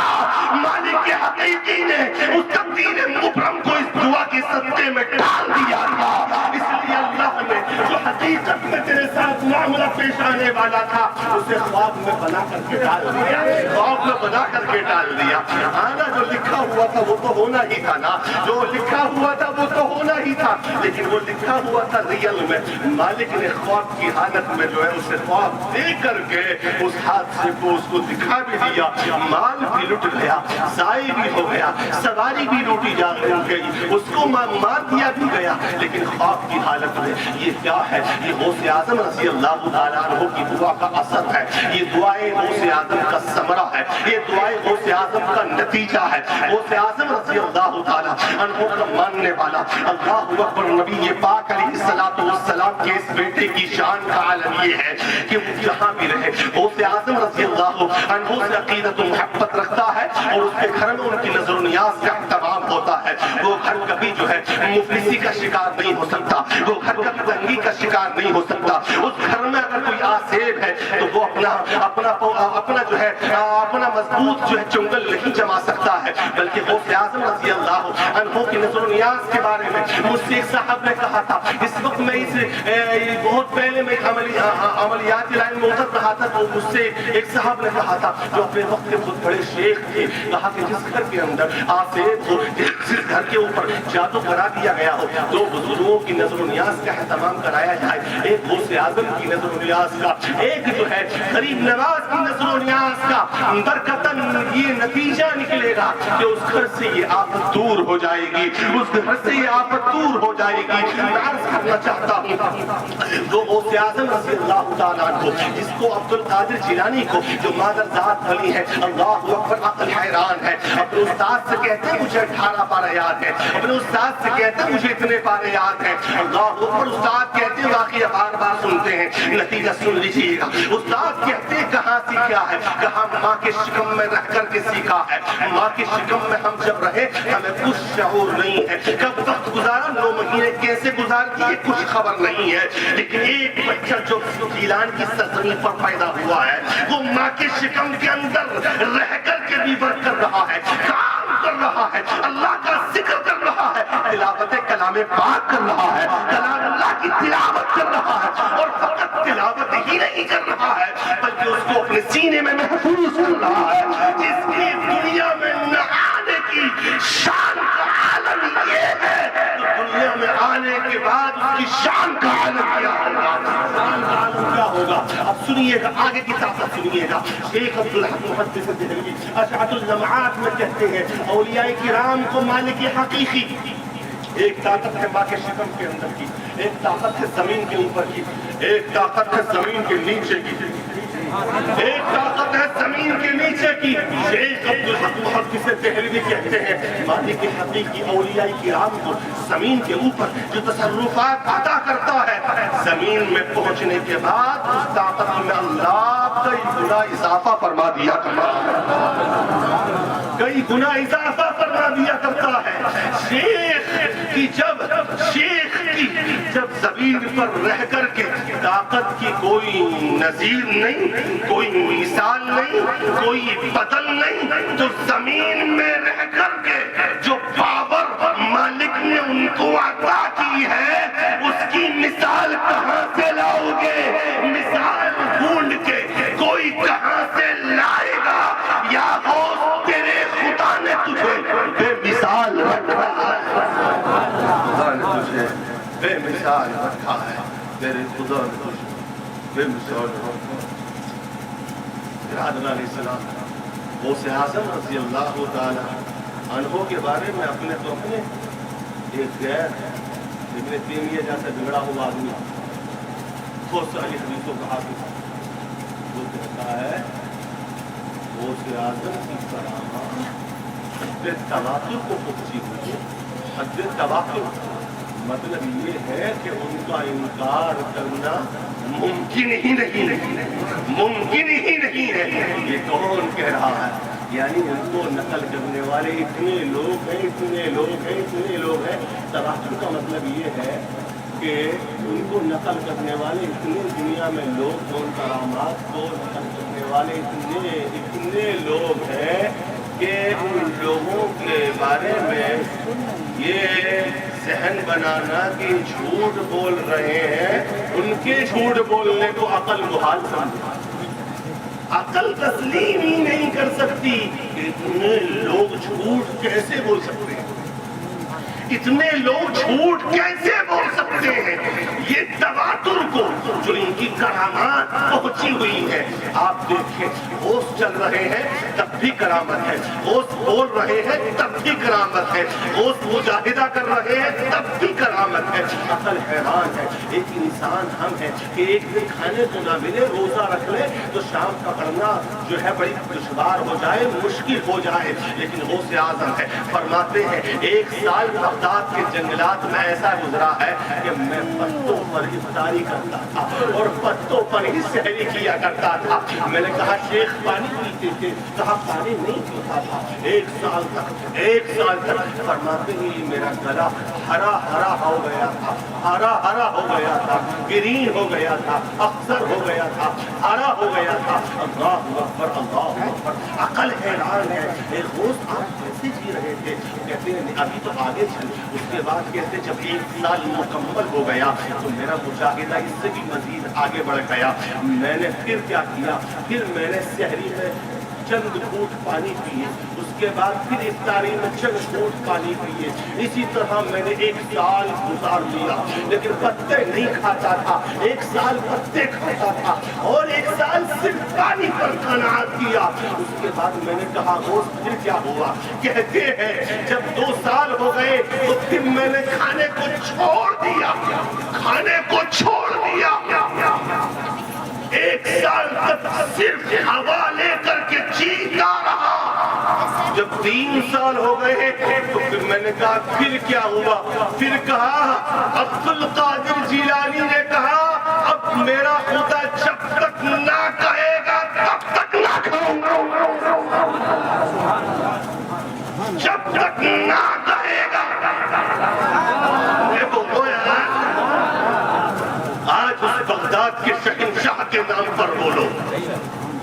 Speaker 1: مالک حقیقی نے اس تقدیر مبرم کو اس دعا کے صدقے میں ڈال دیا تھا، اس لیے اللہ نے جو حقیقت میں تیرے ساتھ معاملہ پیش آنے والا تھا اسے خواب میں بنا کر کے ڈال دیا، خواب میں بنا کر کے ڈال دیا۔ آنا جو لکھا ہوا تھا وہ تو ہونا ہی تھا نا، جو لکھا ہوا تھا وہ تو ہونا سونا ہی تھا لیکن وہ لکھا ہوا تھا ریئل میں. مالک نے خواب کی حالت میں جو ہے اسے خواب دے کر کے اس حادثے کو اس کو دکھا بھی دیا. مال بھی لٹ گیا, ضائع بھی ہو گیا, سواری بھی لوٹی جا گئی, اس کو مار دیا بھی گیا, لیکن خواب کی حالت میں. یہ کیا ہے؟ یہ غوث اعظم رضی اللہ تعالیٰ عنہ کی دعا کا اثر ہے. یہ دعائیں غوث اعظم کا ثمرہ ہے. یہ دعائیں غوث اعظم کا نتیجہ ہے. غوث اعظم رضی اللہ تعالیٰ عنہ کا ماننے والا اللہ اکبر نبی پاک علیہ السلام کے اس بیٹے کی شان کا عالم یہ ہے کہ وہ جہاں بھی رہے غوث اعظم رضی اللہ عنہ سے عقیدت و محبت رکھتا ہے اور اس کے گھر میں ان کی نظر و نیاز کا اہتمام ہوتا ہے. وہ گھر کبھی جو ہے مفلسی کا شکار نہیں ہو سکتا, وہ گھر کبھی تنگی کا شکار نہیں ہو سکتا. اس گھر میں اگر کوئی آسیب ہے تو وہ اپنا جو ہے اپنا مضبوط جو ہے چنگل نہیں جما سکتا ہے. بلکہ غوث اعظم رضی اللہ عنہ کی نظر و نیاز کے بارے میں مجھ سے ایک صاحب نے کہا تھا, اس وقت میں بہت پہلے میں عملیات لائن میں اتر رہا تھا, تو مجھ سے ایک صاحب نے کہا تھا جو اپنے وقت کے بہت بڑے شیخ تھے, کہا کہ جس گھر کے اندر آسیب ہو, جس گھر کے اوپر جادو کرا دیا گیا ہو, دو بزرگوں کی نظر و نیاز کا اہتمام کرایا جائے, ایک غوث اعظم کی نظر و نیاز کا, ایک جو ہے غریب نواز کی نظر و نیاز کا, برکتاً یہ نتیجہ نکلے گا کہ اس گھر سے یہ آفت دور ہو جائے گی, اس گھر سے یہ آفت دور ہو جائے گی. میں عرض کرنا چاہتا ہوں وہ غوث اعظم رضی اللہ تعالیٰ عنہ جس کو عبد القادر جیلانی کو جو مادر ذات بنی ہے, اللہ اکبر عقل حیران ہے, اپنے استاد سے کہتے ہیں مجھے 18 پارے یاد ہے, اپنے استاد سے کہتے ہیں مجھے اتنے پارے یاد ہیں, اللہ اکبر. استاد کہتے ہیں واقعہ بار بار سنتے ہیں, نتیجہ سن لیجیے گا. استاد کہتے ہیں کہاں سیکھا ہے, کہاں ماں کے شکم میں رہ کر کے سیکھا ہے. ماں کے شکم میں ہم جب رہے ہمیں کچھ شعور نہیں ہے, کب وقت گزارا 9 مہینے کیسے گزار دیے کچھ خبر نہیں ہے. لیکن ایک بچہ جو گیلان کی سرزمین پر پیدا ہوا ہے وہ ماں کے شکم کے اندر رہ کر کے بھی ورک کر رہا ہے, کام کر رہا ہے, اللہ کا ذکر کر رہا ہے, تلاوت کلام پاک کر رہا ہے, کلام اللہ کی تلاوت کر رہا ہے. اور فقط تلاوت ہی نہیں کر رہا ہے بلکہ اس کو اپنے سینے میں محفوظ کر رہا ہے. جس کی دنیا میں نہ آنے کی شان کا عالم یہ ہے تو دنیا میں آنے کے بعد اس کی شان کا عالم کیا ہوگا. اب سنیے گا آگے کی طاقت سنیے گا. شیخ عبدالحق محدث دہلوی اشعت اللمعات میں کہتے ہیں اولیاء کرام کو مالک حقیقی ایک طاقت ہے ماں کے شکم کے اندر کی, ایک طاقت ہے زمین کے اوپر کی, ایک طاقت ہے زمین کے نیچے کی, ایک طاقت ہے زمین کے نیچے کی. شیخ عبدالحق محدث دہلوی کہتے ہیں مالک حقیقی اولیاء کرام کو زمین کے اوپر جو تصرفات عطا کرتا ہے, زمین میں پہنچنے کے بعد اس طاقت میں اللہ کئی گنا اضافہ فرما دیا کرتا ہے, کئی گنا اضافہ فرما دیا کرتا ہے. شیخ کی جب زمین پر رہ کر کے طاقت کی کوئی نظیر نہیں, کوئی مثال نہیں, کوئی بدل نہیں, تو زمین میں رہ کر کے جو پاور مالک نے ان کو عطا کی ہے اس کی مثال کہاں سے لاؤ گے؟ مثال ڈھونڈ کے کوئی کہاں سے لائے گا؟ یا غوث تیرے خدا نے تجھے بے مثال رکھا ہے, بے مثال رکھا ہے, تیرے خدا نے تجھے بے مثال رکھا ہے. حضرت علیہ السلام غوث اعظم رضی اللہ تعالی عنہ کے بارے میں اپنے تو اپنے ایک غیر ابن تیمیہ جیسا بگڑا ہوا آدمی بہت ساری حدیثوں کا حافظ وہ کہتا ہے غوث اعظم کی کرامات حد تواتر کو پہنچی ہوئی ہے. حد تواتر مطلب یہ ہے کہ ان کا انکار کرنا ممکن ہی نہیں ہے, ممکن ہی نہیں ہے. یہ کون کہہ رہا ہے؟ یعنی ان کو نقل کرنے والے اتنے لوگ ہیں, اتنے لوگ ہیں, اتنے لوگ ہیں. تواتر کا مطلب یہ ہے کہ ان کو نقل کرنے والے اتنے دنیا میں لوگ, ان کرامات کو نقل کرنے والے اتنے لوگ ہیں کہ ان لوگوں کے بارے میں یہ ذہن بنانا کہ جھوٹ بول رہے ہیں, ان کے جھوٹ بولنے کو عقل محال سمجھتا, عقل تسلیم ہی نہیں کر سکتی کہ اتنے لوگ جھوٹ کیسے بول سکتے ہیں, اتنے لوگ جھوٹ کیسے بول سکتے ہیں؟ یہ تواتر کو جو ان کی کرامات پہنچی ہوئی ہے، آپ دیکھیں ہوش چل رہے ہیں تب بھی کرامت ہے، ہوش بول رہے ہیں تب بھی کرامت ہے، ہوش مجاہدہ کر رہے ہیں تب بھی کرامت ہے۔ عقل حیران ہے، ایک انسان ہم ہیں کہ ایک دن کھانے کو نہ ملے، روزہ رکھ لے تو شام پکڑنا جو ہے بڑی دشوار ہو جائے، مشکل ہو جائے، لیکن غوث اعظم ہے فرماتے ہیں 1 سال بغداد کے جنگلات میں ایسا گزرا ہے کہ میں پتوں پر افطاری کرتا تھا اور پتوں پر ہی سحری کیا کرتا تھا۔ میں نے کہا شیخ پانی پیتے تھے؟ کہا پانی نہیں پیتا تھا 1 سال تک فرماتے ہیں میرا گلا ہرا ہرا ہو گیا تھا، ہرا ہو گیا تھا، گرین ہو گیا تھا، اخضر ہو گیا تھا، ہرا ہو گیا تھا۔ اللہ اکبر اللہ اکبر۔ عقل حیران ہے، ایک غوث آپ کیسے جی رہے تھے؟ کہتے ہیں ابھی تو آگے چل، اس کے بعد کہتے جب 1 سال مکمل ہو گیا تو میرا مجاہدہ اس سے بھی مزید آگے بڑھ گیا۔ میں نے پھر کیا کیا؟ پھر میں نے سحری میں چند گھونٹ پانی پیے، اس کے بعد پھر افطاری میں چند گھونٹ پانی پیے۔ اسی طرح میں نے 1 سال گزار لیا، لیکن پتے نہیں کھاتا تھا، 1 سال پتے کھاتا تھا اور 1 سال صرف پانی پر قناعت کیا۔ اس کے بعد میں نے کہا غوث پھر کیا ہوا؟ کہتے ہیں جب 2 سال ہو گئے تو پھر میں نے کھانے کو چھوڑ دیا، کھانے کو چھوڑ دیا۔ 1 سال تک صرف ہوا لے کر کے جیتا رہا۔ جب 3 سال ہو گئے تو پھر میں نے کہا پھر کیا ہوا؟ پھر کہا عبد القادر جیلانی نے کہا اب میرا خدا جب تک نہ کہے گا تب تک نہ کھاؤں گا، جب تک نہ کہے گا۔ آج اس بغداد کے شہنشاہ کے نام پر بولو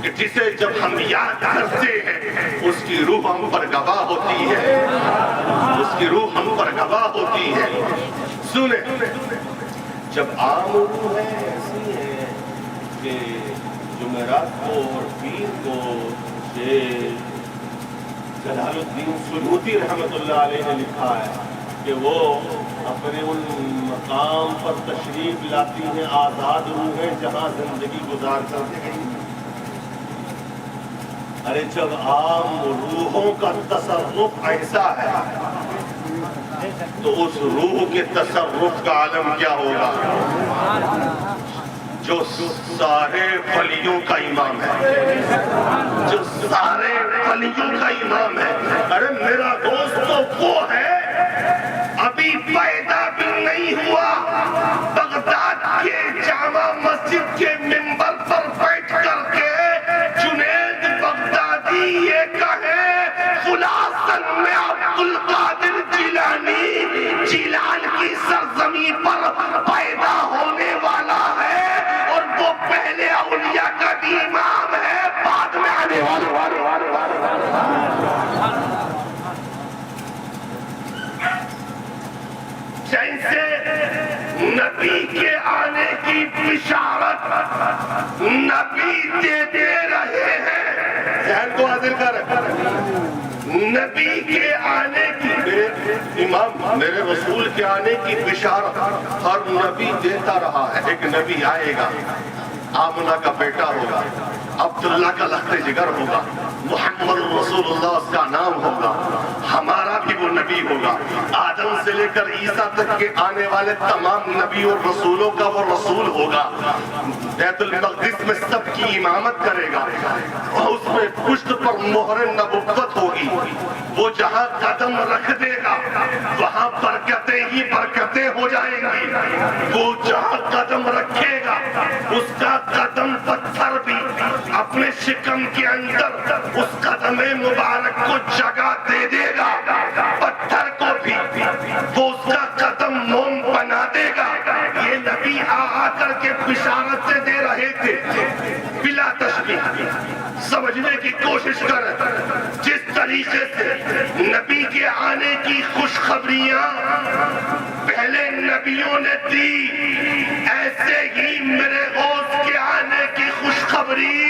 Speaker 1: کہ جسے جب ہم یاد کرتے ہیں اس کی روح ہم پر گواہ ہوتی ہے، اس کی روح ہم پر گواہ ہوتی ہے۔ سنیں، جب عام روح ہے ایسی ہے کہ جمعرات کو اور پیر کو جلال الدین سیوطی رحمۃ اللہ علیہ نے لکھا ہے کہ وہ اپنے ان مقام پر تشریف لاتی ہیں آزاد روحیں جہاں زندگی گزار کرتے ہیں۔ ارے جب عام روحوں کا تصرف ایسا ہے تو اس روح کے تصرف کا عالم کیا ہوگا؟ جو سارے ولیوں کا امام ہے، جو سارے ولیوں کا امام ہے۔ ارے میرا دوست تو وہ ہے ابھی پیدا بھی نہیں ہوا، بغداد کے جامع مسجد کے منبر پر بیٹھ کر کے جنید بغدادی یہ کہے خلاصن میں عبد القادر جیلانی جیلان کی سرزمین پر پیدا ہونے والا ہے اور وہ پہلے اولیاء کا بھی امام ہے، بعد میں آنے والا۔ جیسے نبی کے آنے کی بشارت نبی دے رہے ہیں، ذہن کو حاضر کر، نبی کے آنے کی، میرے امام میرے رسول کے آنے کی بشارت ہر نبی دیتا رہا ہے۔ ایک نبی آئے گا، آمنہ کا بیٹا ہوگا، عبداللہ کا لخت جگر ہوگا، محمد رسول اللہ اس کا نام ہوگا، ہمارا بھی وہ نبی ہوگا۔ آدم سے لے کر عیسیٰ تک کے آنے والے تمام نبی اور رسولوں کا وہ رسول ہوگا۔ بیت المقدس میں سب کی امامت کرے گا، اس میں پشت پر مہر نبوت ہوگی۔ وہ جہاں قدم رکھ دے گا وہاں برکتیں ہی برکتیں ہو جائیں گی۔ وہ جہاں قدم رکھے گا اس کا قدم پتھر بھی اپنے شکم کے اندر اس قدم مبارک کو جگہ دے دے گا، پتھر کو بھی وہ اس کا قدم موم بنا دے گا۔ یہ نبی آ کر کے بشارت سے دے رہے تھے بلا تشبیہ۔ سمجھنے کی کوشش کر، جس طریقے سے نبی کے آنے کی خوشخبریاں پہلے نبیوں نے دی، ایسے ہی میرے غوث کے آنے کی خوشخبری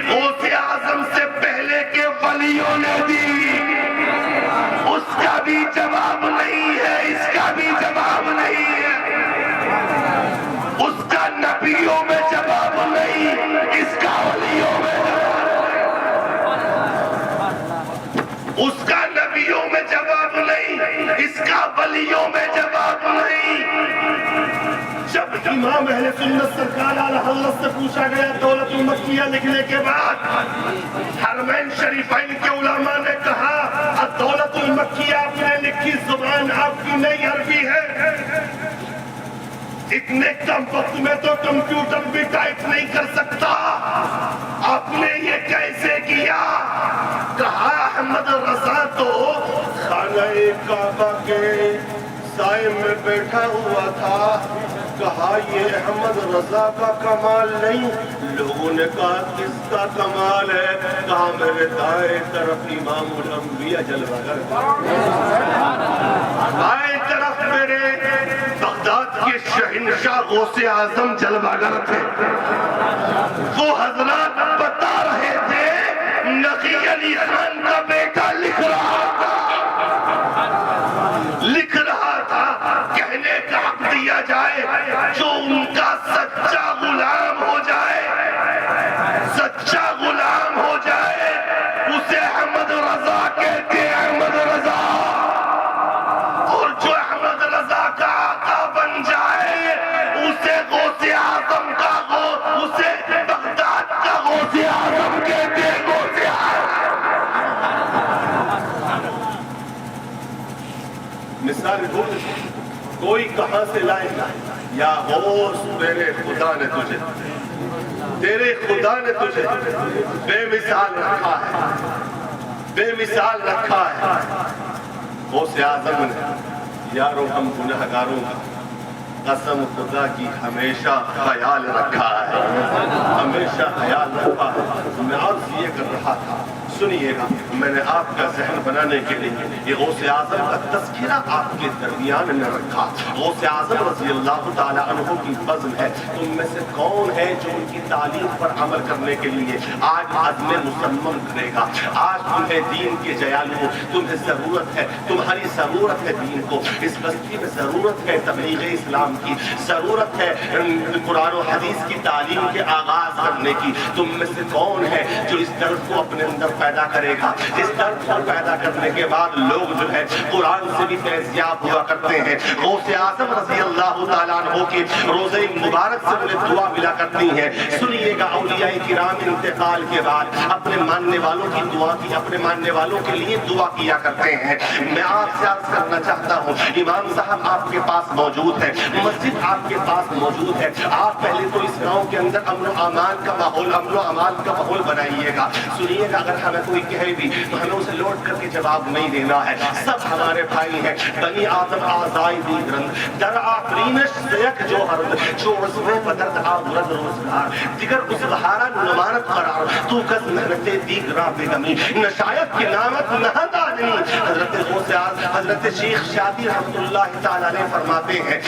Speaker 1: غوث اعظم سے پہلے کے ولیوں نے دی۔ بھی جواب نہیں ہے، اس کا بھی جواب نہیں ہے، اس کا نبیوں میں جواب نہیں، اس کا ولیوں میں اس کا نبیوں میں جواب نہیں، اس کا ولیوں میں جواب نہیں۔ جب امام اہل سنت سرکار اعلی حضرت سے پوچھا گیا دولت المکیہ لکھنے کے بعد، حرمین شریفین کے علماء نے کہا الدولت المکیہ آپ نے لکھی زبان آپ کی نئی عربی ہے، اتنے کم وقت میں تو کمپیوٹر بھی ٹائپ نہیں کر سکتا، آپ نے یہ کیسے کیا؟ کہا احمد رضا تو خانہ کعبہ کے سائے میں بیٹھا ہوا تھا، کہا یہ احمد رضا کا کمال نہیں، لوگوں نے کہا کس کا کمال ہے؟ کہا میرے دائیں طرف امام الانبیاء جلوہ گر، بائیں طرف میرے بغداد کے شہنشاہ غوث اعظم جلوہ گر تھے۔ وہ حضرات بتا رہے تھے نقی علی خان کا بیٹا لکھ رہا تھا کہنے کا حق دیا جائے، جو ان کا سچا غلام ہو جائے، سچا غلام ہو جائے، اسے احمد رضا کہتے ہیں، احمد رضا، اور جو احمد رضا کا آقا بن جائے اسے غوث اعظم کا اسے بغداد کا غوث اعظم کہتے ہیں، غوث اعظم۔ مثال کوئی کہاں سے لائے یا غوث میرے خدا نے تجھے، تیرے خدا نے تجھے بے مثال رکھا ہے، بے مثال رکھا ہے۔ غوث اعظم نے یارو ہم گنہگاروں کا قسم خدا کی ہمیشہ خیال رکھا ہے، ہمیشہ خیال رکھا ہے۔ میں عرض یہ کر رہا تھا، سنیے گا، میں نے آپ کا ذہن بنانے کے لیے یہ غوث اعظم کا تذکرہ آپ کے درمیان میں رکھا۔ غوث اعظم رضی اللہ تعالیٰ عنہ کی فضل ہے، تم میں سے کون ہے جو ان کی تعلیم پر عمل کرنے کے لیے آج عزم مصمم کرے گا؟ آج تمہیں دین کے جیالو، تمہیں ضرورت ہے، تمہاری ضرورت ہے دین کو، اس بستی میں ضرورت ہے تبلیغ اسلام کی، ضرورت ہے قرآن و حدیث کی تعلیم کے آغاز کرنے کی۔ تم میں سے کون ہے جو اس درد کو اپنے اندر پیدا کرے گا؟ اس درد کو پیدا کرنے کے بعد لوگ جو ہے قرآن سے بھی فیضیاب ہوا کرتے ہیں۔ غوث اعظم رضی اللہ تعالیٰ عنہ کے روزے مبارک سے انہیں دعا ملا کرتی ہے۔ سنیے گا، اولیاء کرام انتقال کے بعد اپنے ماننے والوں کی دعا کی، اپنے ماننے والوں کے لیے دعا کیا کرتے ہیں۔ میں آپ سے عرض کرنا چاہتا ہوں، امام صاحب آپ کے پاس موجود ہے، مسجد آپ کے پاس موجود ہے، آپ پہلے تو اس گاؤں کے اندر امن و امان کا ماحول، امن و امان کا ماحول بنائیے گا۔ سنیے گا، اگر ہمیں کوئی کہے بھی تو ہمیں اسے لوٹ کر کے جواب نہیں دینا ہے، سب ہمارے بھائی ہیں۔ بنی آدم آزائی دیگرند در آفرینش زیک جو ہرد جو عزوے بدرد آورد روزگار دیگر ازبہارا نمانت قرار تو کس محنت دیگرہ بگمی نشایت کی نامت نہد آدمی۔ حضرت غوث اعظم، حضرت شیخ شادی رحمت اللہ تعالیٰ علیہ فرماتے ہیں،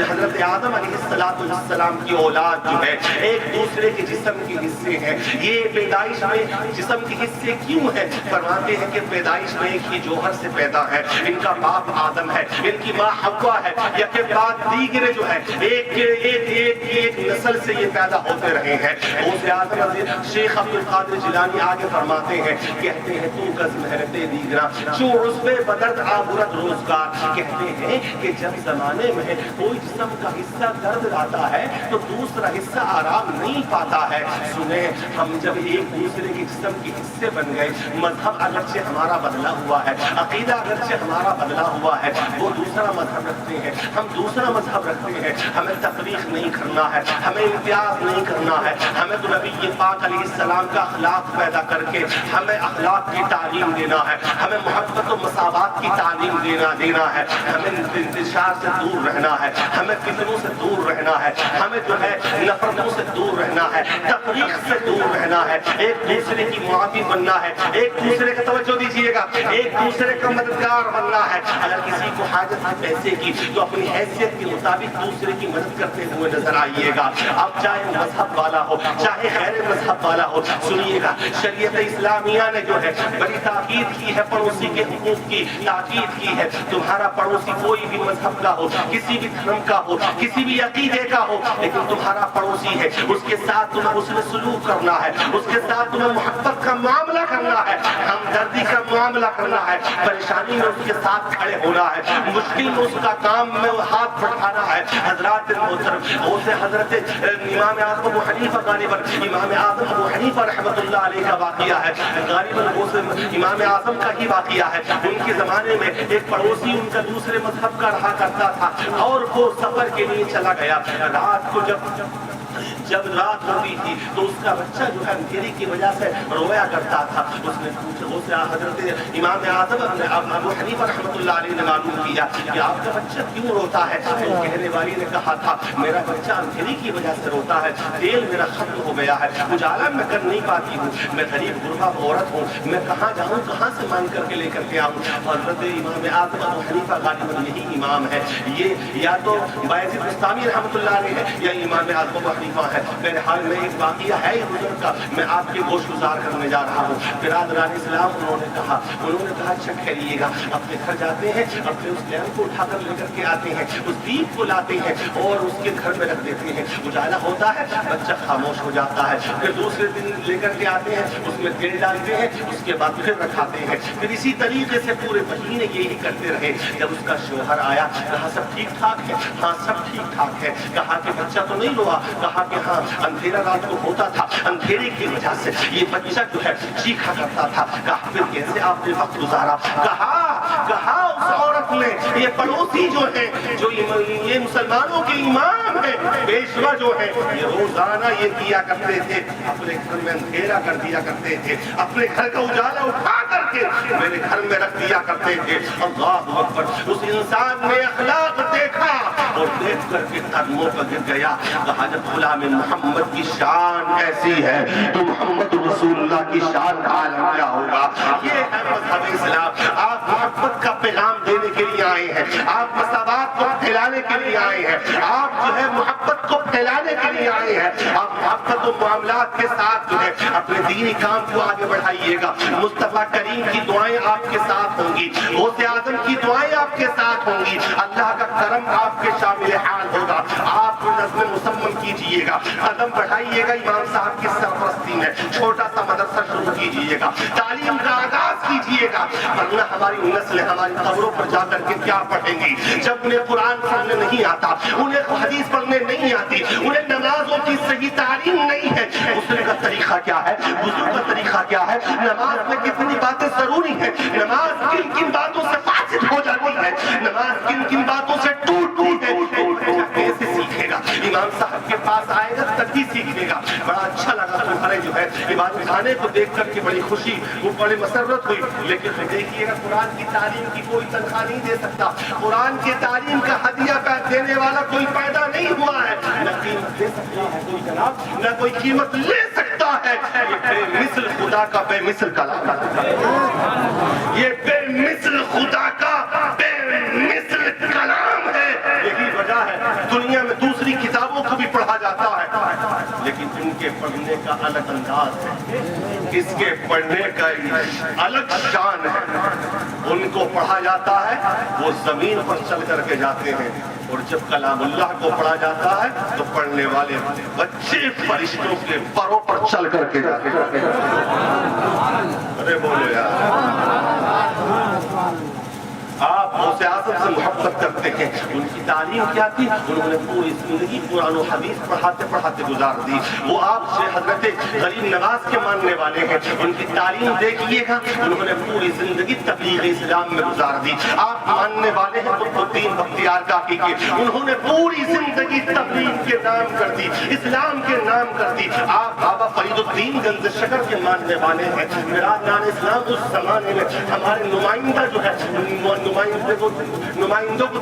Speaker 1: حضرت آدم علیہ السلام کی اولاد جو ہے ایک دوسرے کے جسم کے حصے ہیں۔ یہ پیدائش میں جسم کے حصے کیوں ہے؟ فرماتے ہیں کہ پیدائش میں ایک ہی جوہر سے پیدا ہے، ان کا باپ آدم ہے، ان کی ماں حوا ہے، یا کہ بعد دیگرے جو ہے ایک نسل سے یہ پیدا ہوتے رہے ہیں۔ غوث اعظم شیخ عبد القادر جیلانی آگے فرماتے ہیں، کہتے ہیں تو کز محرت دیگرہ جو عزوے بدرد آورد روزگار، کہتے ہیں کہ جب زمانے میں کوئی جسم کا حصہ درد لاتا ہے تو دوسرا حصہ آرام نہیں پاتا ہے۔ سنیں، ہم جب ایک دوسرے کے جسم کے حصے بن گئے، مذہب اگرچہ ہمارا بدلا ہوا ہے، عقیدہ اگرچہ ہمارا بدلا ہوا ہے، وہ دوسرا مذہب رکھتے ہیں، ہم دوسرا مذہب رکھتے ہیں، ہمیں تفریق نہیں کرنا ہے، ہمیں امتیاز نہیں کرنا ہے، ہمیں تو نبی پاک علیہ السلام کا اخلاق پیدا کر کے ہمیں اخلاق کی تعلیم دینا ہے، ہمیں محبت و مساوات کی تعلیم دینا ہے، ہمیں انتشار سے دور رہنا ہے، ہمیں فتنوں سے دور رہنا ہے، ہمیں جو ہے نفرتوں سے دور رہنا ہے، تفریق سے دور رہنا ہے، ایک دوسرے کی معافی بننا ہونا ہے, ایک دوسرے کا توجہ دیجیے گا, ایک دوسرے کا مددگار بننا ہے. اگر کسی کو حاجت ہے پیسے کی تو اپنی حیثیت کے مطابق دوسرے کی مدد کرتے ہوئے نظر آئیے گا. اب چاہے مذہب والا ہو چاہے غیر مذہب والا ہو, سنیے گا شریعت اسلامیہ نے جو ہے بڑی تاکید کی ہے, پڑوسی کے حقوق کی تاکید کی ہے. تمہارا پڑوسی کوئی بھی مذہب کا ہو, کسی بھی دھرم کا ہو, کسی بھی عقیدے کا ہو, لیکن تمہارا پڑوسی ہے, اس کے ساتھ تمہیں حسن سلوک کرنا ہے, اس کے ساتھ تمہیں محبت کا معاملہ کرنا ہے, ہمدردی کا معاملہ کرنا ہے, پریشانی میں اس کے ساتھ کھڑے ہونا ہے, مشکل میں اس کا کام میں ہاتھ بڑھانا ہے. حضرات محترم, اسے حضرت امام اعظم ابو حنیفہ غالباً امام اعظم ابو حنیفہ رحمۃ اللہ علیہ کا واقعہ ہے, غالباً وہ امام اعظم کا ہی واقعہ ہے. ان کے زمانے میں ایک پڑوسی ان کا دوسرے مذہب کا رہا کرتا تھا, اور وہ سفر کے لیے چلا گیا. رات کو جب رات ہوتی تھی تو اس کا بچہ جو ہے اندھیری کی وجہ سے رویا کرتا تھا. اس نے پوچھا, حضرت امام اعظم ابو حنیفہ رحمۃ اللہ علیہ نے معلوم کیا کہ آپ کا بچہ کیوں روتا ہے. تو کہنے والی نے کہا تھا, میرا بچہ اندھیری کی وجہ سے روتا ہے, تیل میرا ختم ہو گیا ہے, اجالا میں کر نہیں پاتی ہوں, میں غریب غربا عورت ہوں, میں کہاں جاؤں, کہاں سے مانگ کر کے لے کر کے آؤں. حضرت امام اعظم ابو حنیفہ غالباً یہی امام ہے, یہ یا تو بایزید بستامی رحمۃ اللہ علیہ ہے یا امام اعظم ابو حنیفہ ہے. میرے حال میں ایک واقعہ ہے بزرگ کا, میں آپ کے گوش گزار کرنے جا رہا ہوں. برادران اسلام انہوں نے کہا اچھا ٹھہریے گا, اپنے گھر جاتے ہیں, اپنے اس لیمپ کو اٹھا کر لے کر کے آتے ہیں, اس دیپ کو لاتے ہیں اور اس کے گھر میں رکھ دیتے ہیں. اجالا ہوتا ہے, بچہ خاموش ہو جاتا ہے. پھر دوسرے دن لے کر کے آتے ہیں, اس میں تیل ڈالتے ہیں, اس کے بعد پھر رکھاتے ہیں. پھر اسی طریقے سے پورے مہینے یہی کرتے رہے. جب اس کا شوہر آیا, کہا سب ٹھیک ٹھاک ہے, ہاں سب ٹھیک ٹھاک ہے. کہا کہ بچہ تو نہیں روا, کہا کہ ہاں اندھیرا رات کو ہوتا تھا, اندھیرے کی وجہ سے یہ بچہ جو ہے چیخا کرتا تھا. کہا پھر کیسے آپ نے وقت گزارا. کہا اس عورت نے, یہ پڑوسی جو ہے, جو یہ مسلمانوں کے امام ہیں, پیشوا جو ہے, یہ روزانہ یہ کیا کرتے تھے, اپنے گھر میں اندھیرا کر دیا کرتے تھے, اپنے گھر کا اجالا اٹھا کر کے میرے گھر میں رکھ دیا کرتے تھے. اللہ اکبر. اس انسان نے اخلاق دیکھا اور دیکھ کر کے قدموں پر گر گیا. کہا جب غلام محمد کی شان ایسی ہے تو محمد رسول اللہ کی شان کا عالم کیا ہوگا. یہ ہے مذہب اسلام. آپ محبت کا پیغام دینے کے لیے آئے ہیں, آپ مساوات کو پھیلانے کے لیے آئے ہیں, آپ جو ہے محبت کو پھیلانے کے لیے آئے ہیں. آپ محبت و معاملات کے ساتھ جو ہے اپنے دینی کام کو آگے بڑھائیے گا. مصطفیٰ کریم کی دعائیں آپ کے ساتھ ہوں گی, غوث اعظم کی دعائیں آپ کے ساتھ ہوں گی, اللہ کا کرم آپ کے شامل حال ہوگا. آپ نظم مسمم کیجئے گا, قدم بڑھائیے گا امام صاحب کی سرپرستی میں, چھوٹا سا مدرسہ شروع کیجئے گا, تعلیم کا آغاز کیجئے گا. ورنہ ہماری نسل ہماری قبروں پر جا کر کے کیا پڑھیں گی جب انہیں قرآن پڑھنے نہیں آتا, انہیں حدیث پڑھنے نہیں آتی, انہیں نمازوں کی صحیح تعلیم نہیں ہے. غسل کا طریقہ کیا ہے, وضو کا طریقہ کیا ہے, نماز میں کتنی باتیں ضروری ہیں, نماز کن کن باتوں سے فاسد ہو جاتی ہے, نماز کن کن باتوں سے ٹوٹتی ہے, کیسے سیکھے گا. امام صاحب کے پاس آئے گا تبھی سیکھے گا. بڑا اچھا لگا تمہارے جو ہے عبادت خانے کو دیکھ کر کے, بڑی خوشی, وہ بڑی مسرت ہوئی. لیکن دیکھیے گا قرآن کی تعلیم کی کوئی تنخواہ نہیں دے سکتا, قرآن کی تعلیم کا ہدیہ دینے والا کوئی پیدا نہیں ہوا ہے. نہ قیمت دے سکتا ہے کوئی جناب, نہ کوئی قیمت لے سکتا ہے. یہ بے مثل خدا کا بے مثل کلام ہے, یہ بے مثل خدا کا بے مثل کلام ہے. یہی وجہ ہے دنیا میں دوسری کتابوں کو بھی پڑھا جاتا ہے, لیکن ان کے پڑھنے کا الگ انداز ہے, اس کے پڑھنے کا الگ شان ہے. ان کو پڑھا جاتا ہے وہ زمین پر چل کر کے جاتے ہیں, اور جب کلام اللہ کو پڑھا جاتا ہے تو پڑھنے والے بچے فرشتوں کے پروں پر چل کر کے جاتے ہیں. ارے بولو یار, آپ غوث اعظم سے محبت کرتے ہیں. ان کی تعلیم کیا تھی, انہوں نے پوری زندگی قرآن و حدیث پڑھاتے پڑھاتے گزار دی. وہ آپ سے حضرت غریب نواز کے ماننے والے ہیں. ان کی تعلیم دیکھیے گا, انہوں نے پوری زندگی تبلیغ اسلام میں گزار دی. آپ ماننے والے ہیں قطب الدین بختیار کاکی کے, انہوں نے پوری زندگی تبلیغ کے نام کر دی, اسلام کے نام کر دی. آپ بابا فرید الدین گنج شکر کے ماننے والے ہیں. برادران اسلام اس زمانے میں ہمارے نمائندہ جو ہے, نمائندے کو نمائندوں کو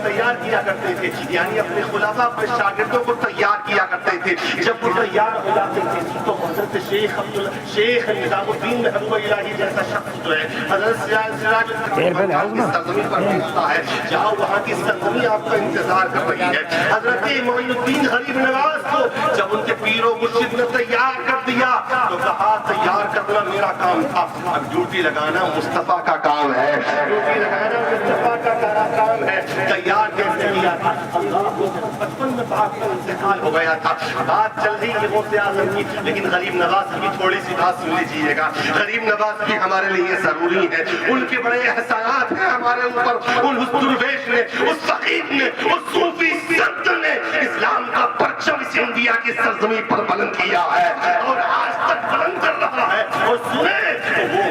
Speaker 1: تیار کیا کرتے تھے، یعنی اپنے خلفاء اپنے شاگردوں کو تیار کیا کرتے تھے. جب وہ تیار ہو جاتے تھے تو حضرت شیخ نظام الدین محبوب الہی جیسا شخص جو ہے حضرت سراج الدین کی سرزمین پر پہنچتا ہے، جہاں وہاں کی سرزمین آپ کا انتظار کر رہی ہے. حضرت معین الدین غریب نواز کو جب ان کے پیر و مرشد نے تیار کر دیا تو کہا تیار کرنا میرا کام تھا، اب ڈیوٹی لگانا مصطفیٰ کا کام ہے، ڈیوٹی لگانا مصطفیٰ کا کام ہے. تیار کیسے کیا تھا؟ 55 میں باپ کا انتقال ہو گیا تھا. بات چل رہی ہے غوث اعظم کی، لیکن غریب نواز کی تھوڑی سی بات سن لیجیے گا. غریب نواز بھی ہمارے لیے ضروری ہے. ان کے بڑے احسانات ہیں ہمارے اوپر. ان درویش نے، اس فقیر نے، اس صوفی سنت نے اسلام کا پرچم اس انڈیا کی سرزمین پر بلند کیا ہے اور آج تک بلند کر رہا ہے. اور سنیں وہ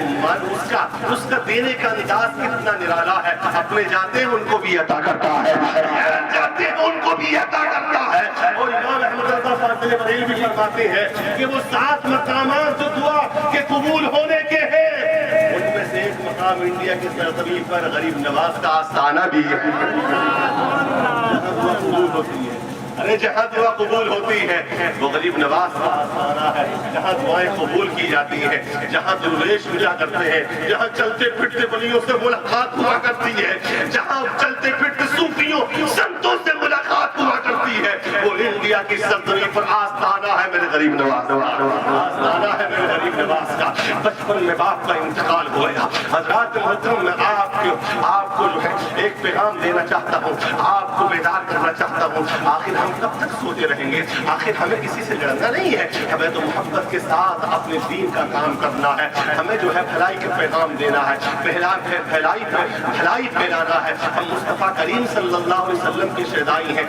Speaker 1: اس کا دینے کا انداز کتنا نرالا ہے. اپنے جاتے ہیں ان کو بھی عطا کرتا ہے، جاتے ہیں ان کو بھی عطا کرتا ہے. اور امام احمد رضا فاضل بریلوی بھی فرماتے ہیں کہ وہ 7 مقامات جو دعا کے قبول ہونے کے ہیں ان میں سے ایک مقام انڈیا کی سرزمین پر غریب نواز کا آستانہ بھی ہے. دعا قبول ہوتی ہے، ارے جہاں دعا قبول ہوتی ہے وہ غریب نواز کا آستانہ ہے، جہاں دعائیں قبول کی جاتی ہیں، جہاں درویش ملا کرتے ہیں، جہاں چلتے پھرتے ولیوں سے ملاقات ہوا کرتی ہے، جہاں چلتے پھرتے صوفیوں سنتوں سے ملاقات ہوا کرتی ہے، وہ انڈیا کی سرزمین پر آستانہ ہے میرے غریب نواز کا، آستانہ ہے میرے غریب نواز کا. 55 میں باپ کا انتقال ہو گیا. حضرات محترم، میں آپ کو جو ہے ایک پیغام دینا چاہتا ہوں، آپ کو بیدار کرنا چاہتا ہوں. آخر ہم کب تک سوتے رہیں گے؟ آخر ہمیں کسی سے لڑنا نہیں ہے، ہمیں تو محبت کے ساتھ اپنے دین کا کام کرنا ہے. ہمیں جو ہے بھلائی کا پیغام دینا ہے، بھلائی پھیلانا ہے. ہم مصطفیٰ کریم صلی اللہ علیہ وسلم کے شہدائی ہیں.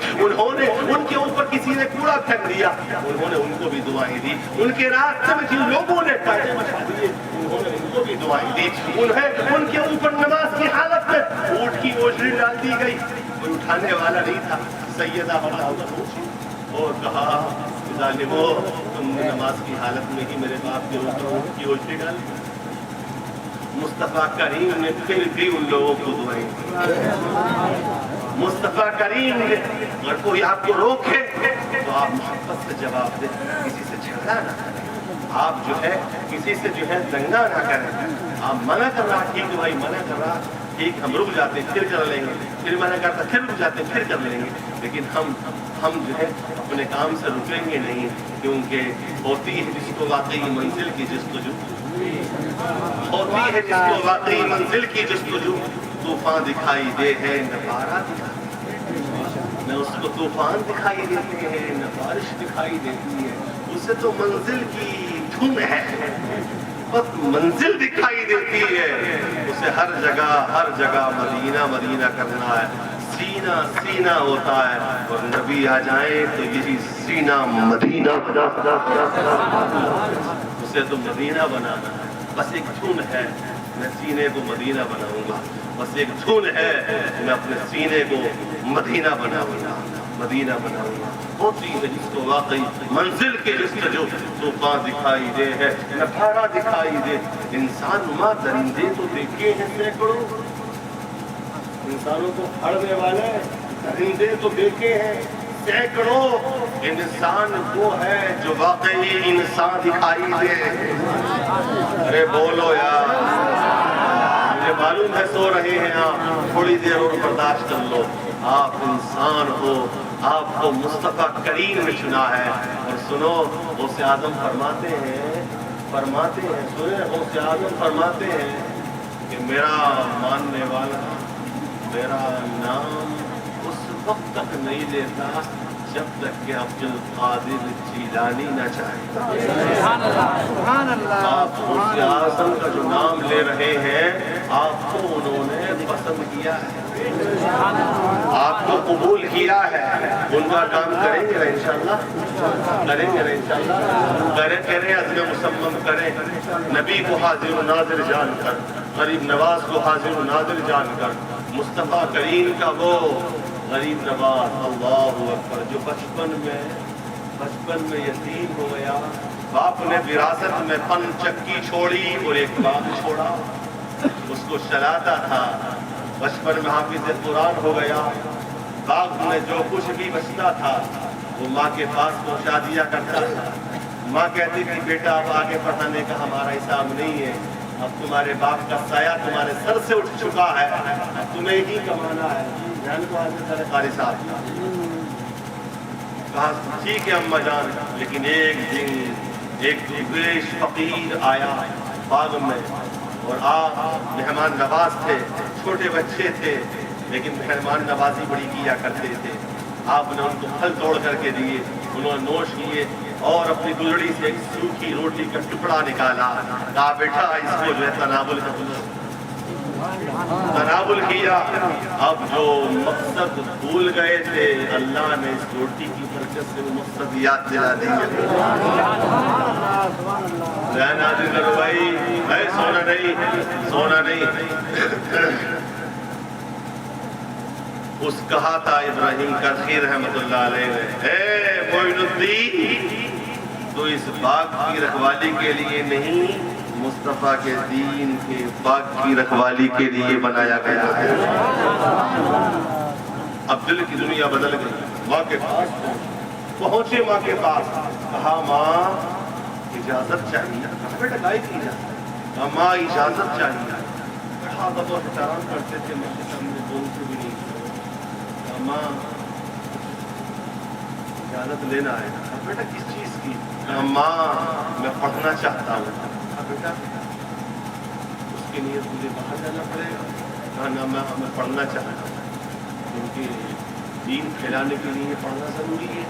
Speaker 1: ان کے اوپر کسی نے کوڑا پھینک دیا، انہوں نے ان کو بھی دعائیں دی. ان کے راستے میں جن لوگوں نے کاٹے مچا دیے انہوں نے ان کو بھی دعائیں دی. ان کے اوپر نماز کی حالت میں اونٹ کی اوجری ڈال دی گئی، کوئی اٹھانے والا نہیں تھا. سیدہ اور کہا ظالمو، تم نے نماز کی حالت میں ہی میرے باپ کے اوپر اونٹ کی اوجری ڈالی. مصطفیٰ کریم نے پھر بھی ان لوگوں کو دعائیں دی. مصطفیٰ کریم نے اگر کوئی آپ کو روکے تو آپ محبت سے جواب دیں، کسی سے جھگڑا نہ کریں، آپ جو ہے کسی سے جو ہے دنگا نہ کریں. آپ منع کر رہا، ٹھیک ہے بھائی منع کر رہا، ٹھیک ہم رک جاتے ہیں پھر کر لیں گے، پھر منع کرتا پھر رک جاتے ہیں پھر کر لیں گے. لیکن ہم جو ہے اپنے کام سے رکیں گے نہیں، کیونکہ ہوتی ہے جس کو واقعی منزل کی جستجو، ہوتی ہے جس کو واقعی منزل کی جستجو. طوفان دکھائی دے ہے نہ بارہ نہ اس کو طوفان دکھائی دیتے ہیں نہ بارش دکھائی دیتی ہے، اسے تو منزل کی دھن ہے، بس منزل دکھائی دیتی ہے. اسے ہر جگہ مدینہ مدینہ کرنا ہے. سینہ سینہ ہوتا ہے اور نبی آ جائیں تو یہی سینہ مدینہ اسے تو مدینہ بنانا ہے. بس ایک دھن ہے، میں سینے کو مدینہ بناؤں گا. بس ایک دھن ہے، میں اپنے سینے کو مدینہ بناؤں گا، مدینہ بناؤں گا. ہوتی ہے جس کو واقعی منزل کے جستجو، طوفان دکھائی دے ہے نہ بھارا دکھائی دے. انسان نما درندے تو دیکھے ہیں سینکڑوں، انسانوں کو پھڑنے والے درندے تو دیکھے ہیں سینکڑوں. انسان وہ ہے جو واقعی انسان دکھائی دے. ارے بولو یار، مجھے معلوم ہے سو رہے ہیں آپ، تھوڑی دیر اور برداشت کر لو. آپ انسان ہو، آپ کو مصطفیٰ کریم نے چنا ہے. اور سنو، غوث اعظم فرماتے ہیں سنیں، غوث اعظم فرماتے ہیں کہ میرا ماننے والا میرا نام اس وقت تک نہیں لیتا جب تک کہ عبد القادر جیلانی نہ چاہے. آپ غوث اعظم کا جو نام لے رہے ہیں آپ کو انہوں نے پسند کیا ہے، آپ کو قبول کیا ہے. ان کا کام کریں گے نا انشاءاللہ، کریں گے نا انشاءاللہ، کریں عزم مصمم کریں. نبی کو حاضر و ناظر جان کر، غریب نواز کو حاضر و ناظر جان کر، مصطفیٰ کریم کا وہ غریب نواز اللہ اکبر جو بچپن میں یتیم ہو گیا. باپ نے وراثت میں 5 چکی چھوڑی اور ایک باغ چھوڑا. اس کو چلاتا تھا
Speaker 3: بچپن میں حافظ قرآن ہو گیا، باغ میں جو کچھ بھی بچتا تھا وہ ماں کے پاس پہنچا دیا کرتا تھا۔ ماں کہتی تھی بیٹا اب آگے پڑھانے کا ہمارا حساب نہیں ہے، اب تمہارے باپ کا سایہ تمہارے سر سے اٹھ چکا ہے، اب تمہیں ہی کمانا ہے۔ قاری صاحب کہا ٹھیک ہے اماں جان، لیکن ایک دن ایک درویش فقیر آیا باغ میں، اور آپ مہمان نواز تھے، چھوٹے بچے تھے لیکن مہمان نوازی بڑی کیا کرتے تھے۔ آپ نے ان کو پھل توڑ کر کے دیے، انہوں نے نوش کیے اور اپنی گلڑی سے ایک سوکھی روٹی کا ٹکڑا نکالا، کہا بیٹا اس کو جو ہے تناول کیا۔ اب جو مقصد بھول گئے تھے اللہ نے اس روٹی کی برکت سے وہ مقصد یاد دلا دیا۔ نازل کرو بھائی، سونا نہیں سونا نہیں۔ اس کہا تھا ابراہیم کرخی رحمت اللہ علیہ نے، اے معین الدین تو اس باغ کی رکھوالی کے لیے نہیں، مصطفیٰ کے دین کے باغ کی رکھوالی کے لیے بنایا گیا ہے۔ اب دل کی دنیا بدل گئی، ماں کے پاس پہنچے، ماں کے پاس کہا ماں اجازت چاہیے۔ کہا بیٹا گائے کی اجازت؟ کہا ماں اجازت چاہیے۔ صحابہ تو احترام کرتے تھے، ماں کے سامنے بولتے بھی نہیں۔ کہا ماں اجازت لینا ہے۔ کہا بیٹا کس چیز کی؟ کہا ماں میں پڑھنا چاہتا ہوں۔ کہا بیٹا اس کے لیے تجھے باہر جانا پڑے گا؟ کہا نہ میں پڑھنا چاہتا ہوں، کیونکہ دین پھیلانے کے لیے پڑھنا ضروری ہے،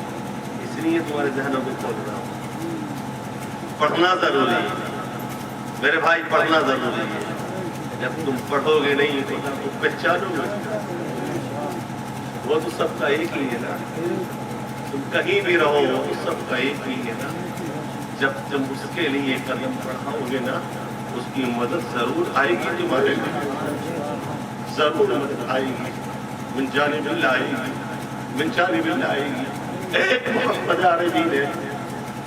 Speaker 3: اس لیے تمہارے ذہنوں کو کھول رہا ہوں۔ پڑھنا ضروری ہے میرے بھائی، پڑھنا ضروری ہے۔ جب تم پڑھو گے نہیں تو پہچانو گے، وہ تو سب کا ایک ہی ہے نا، تم کہیں بھی رہو وہ تو سب کا ایک ہی ہے نا۔ جب تم اس کے لیے قدم بڑھاؤ گے نا، اس کی مدد ضرور آئے گی تمہارے لیے، ضرور مدد آئے گی، من جانب اللہ آئے گی، من جانب اللہ آئے گی۔ ایک محمد عربی نے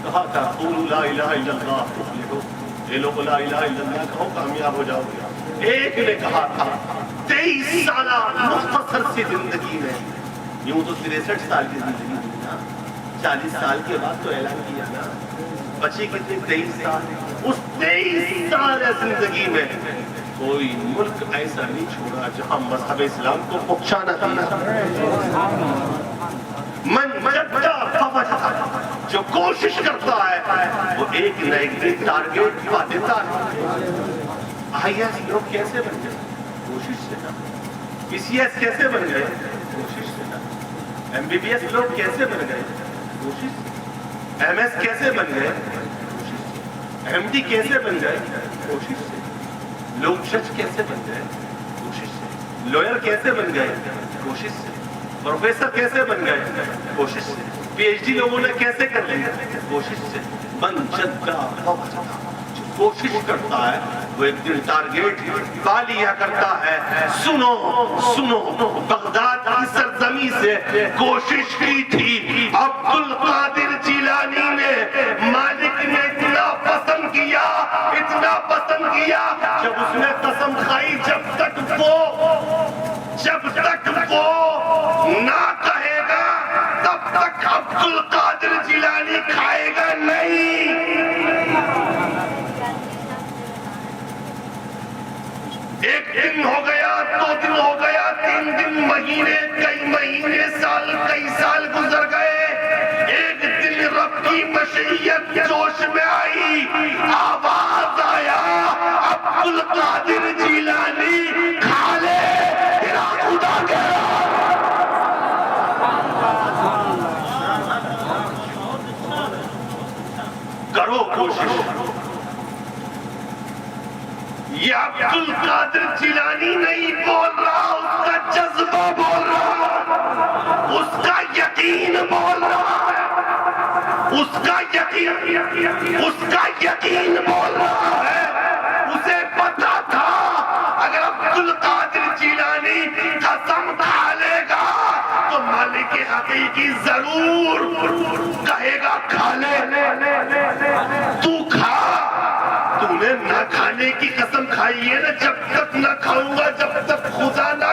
Speaker 3: کہا تھا قولوا لا الہ الا اللہ تفلحوا، اے لوگ لا الہ الا اللہ کہو کامیاب ہو جاؤ گے۔ ایک نے کہا تھا 23 سالہ مختصر سی زندگی میں، یوں تو 63 سال کی زندگی ہوئی نا، 40 سال کے بعد تو اعلان کیا نا، بچے کتنے 23 سال۔ اس 23 سال زندگی میں کوئی ملک ایسا نہیں چھوڑا جہاں مذہب اسلام کو پہنچا نہ دیا۔ من جدہ فوجہ، جو کوشش کرتا ہے وہ ایک نہ ایک ٹارگیٹ پا دیتا ہے۔ IAS لوگ کیسے بن گئے؟ کوشش سے نا۔ PCS کیسے بن گئے؟ کوشش سے نا۔ MBBS لوگ کیسے بن گئے؟ کوشش سے۔ MS کیسے بن گئے؟ کوشش سے۔ MD کیسے بن گئے؟ کوشش سے۔ لوگ جج کیسے بن گئے؟ کوشش سے۔ لوئر کیسے بن گئے؟ کوشش سے۔ پروفیسر کیسے بن گئے؟ کوشش سے۔ PhD لوگوں نے کیسے کر لی؟ کوشش سے۔ من جدہ فوجہ، جو کوشش کرتا ہے وہ ایک دن ٹارگیٹ پا لیا کرتا ہے۔ سنو سنو، بغداد کی سرزمین سے کوشش کی تھی عبد القادر جیلانی نے، مالک نے اتنا پسند کیا جب اس نے قسم کھائی جب تک وہ نہ کہے گا تب تک عبد القادر جیلانی کھائے گا نہیں۔ ایک دن ہو گیا، 2 دن ہو گیا، 3 دن، مہینے، کئی مہینے، کئی سال گزر گئے۔ ایک دن رب کی مشیت جوش میں آئی، آواز آیا عبد القادر جیلانی کھا لے، تیرا خدا کہہ رہا۔ کرو کوشش۔ یہ عبد القادر جیلانی نہیں بول رہا، اس کا جذبہ بول رہا ہے، اس کا یقین بول رہا ہے، اس کا یقین بول رہا ہے۔ اسے پتا تھا اگر عبد القادر جیلانی قسم کھا لے گا تو مالک حقیقی ضرور کہے گا کھا لے، تو کھا۔ تو نے نہ کھانے کی قسم کھائی ہے نا، جب تک نہ کھاؤں گا جب تک خدا نہ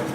Speaker 3: MP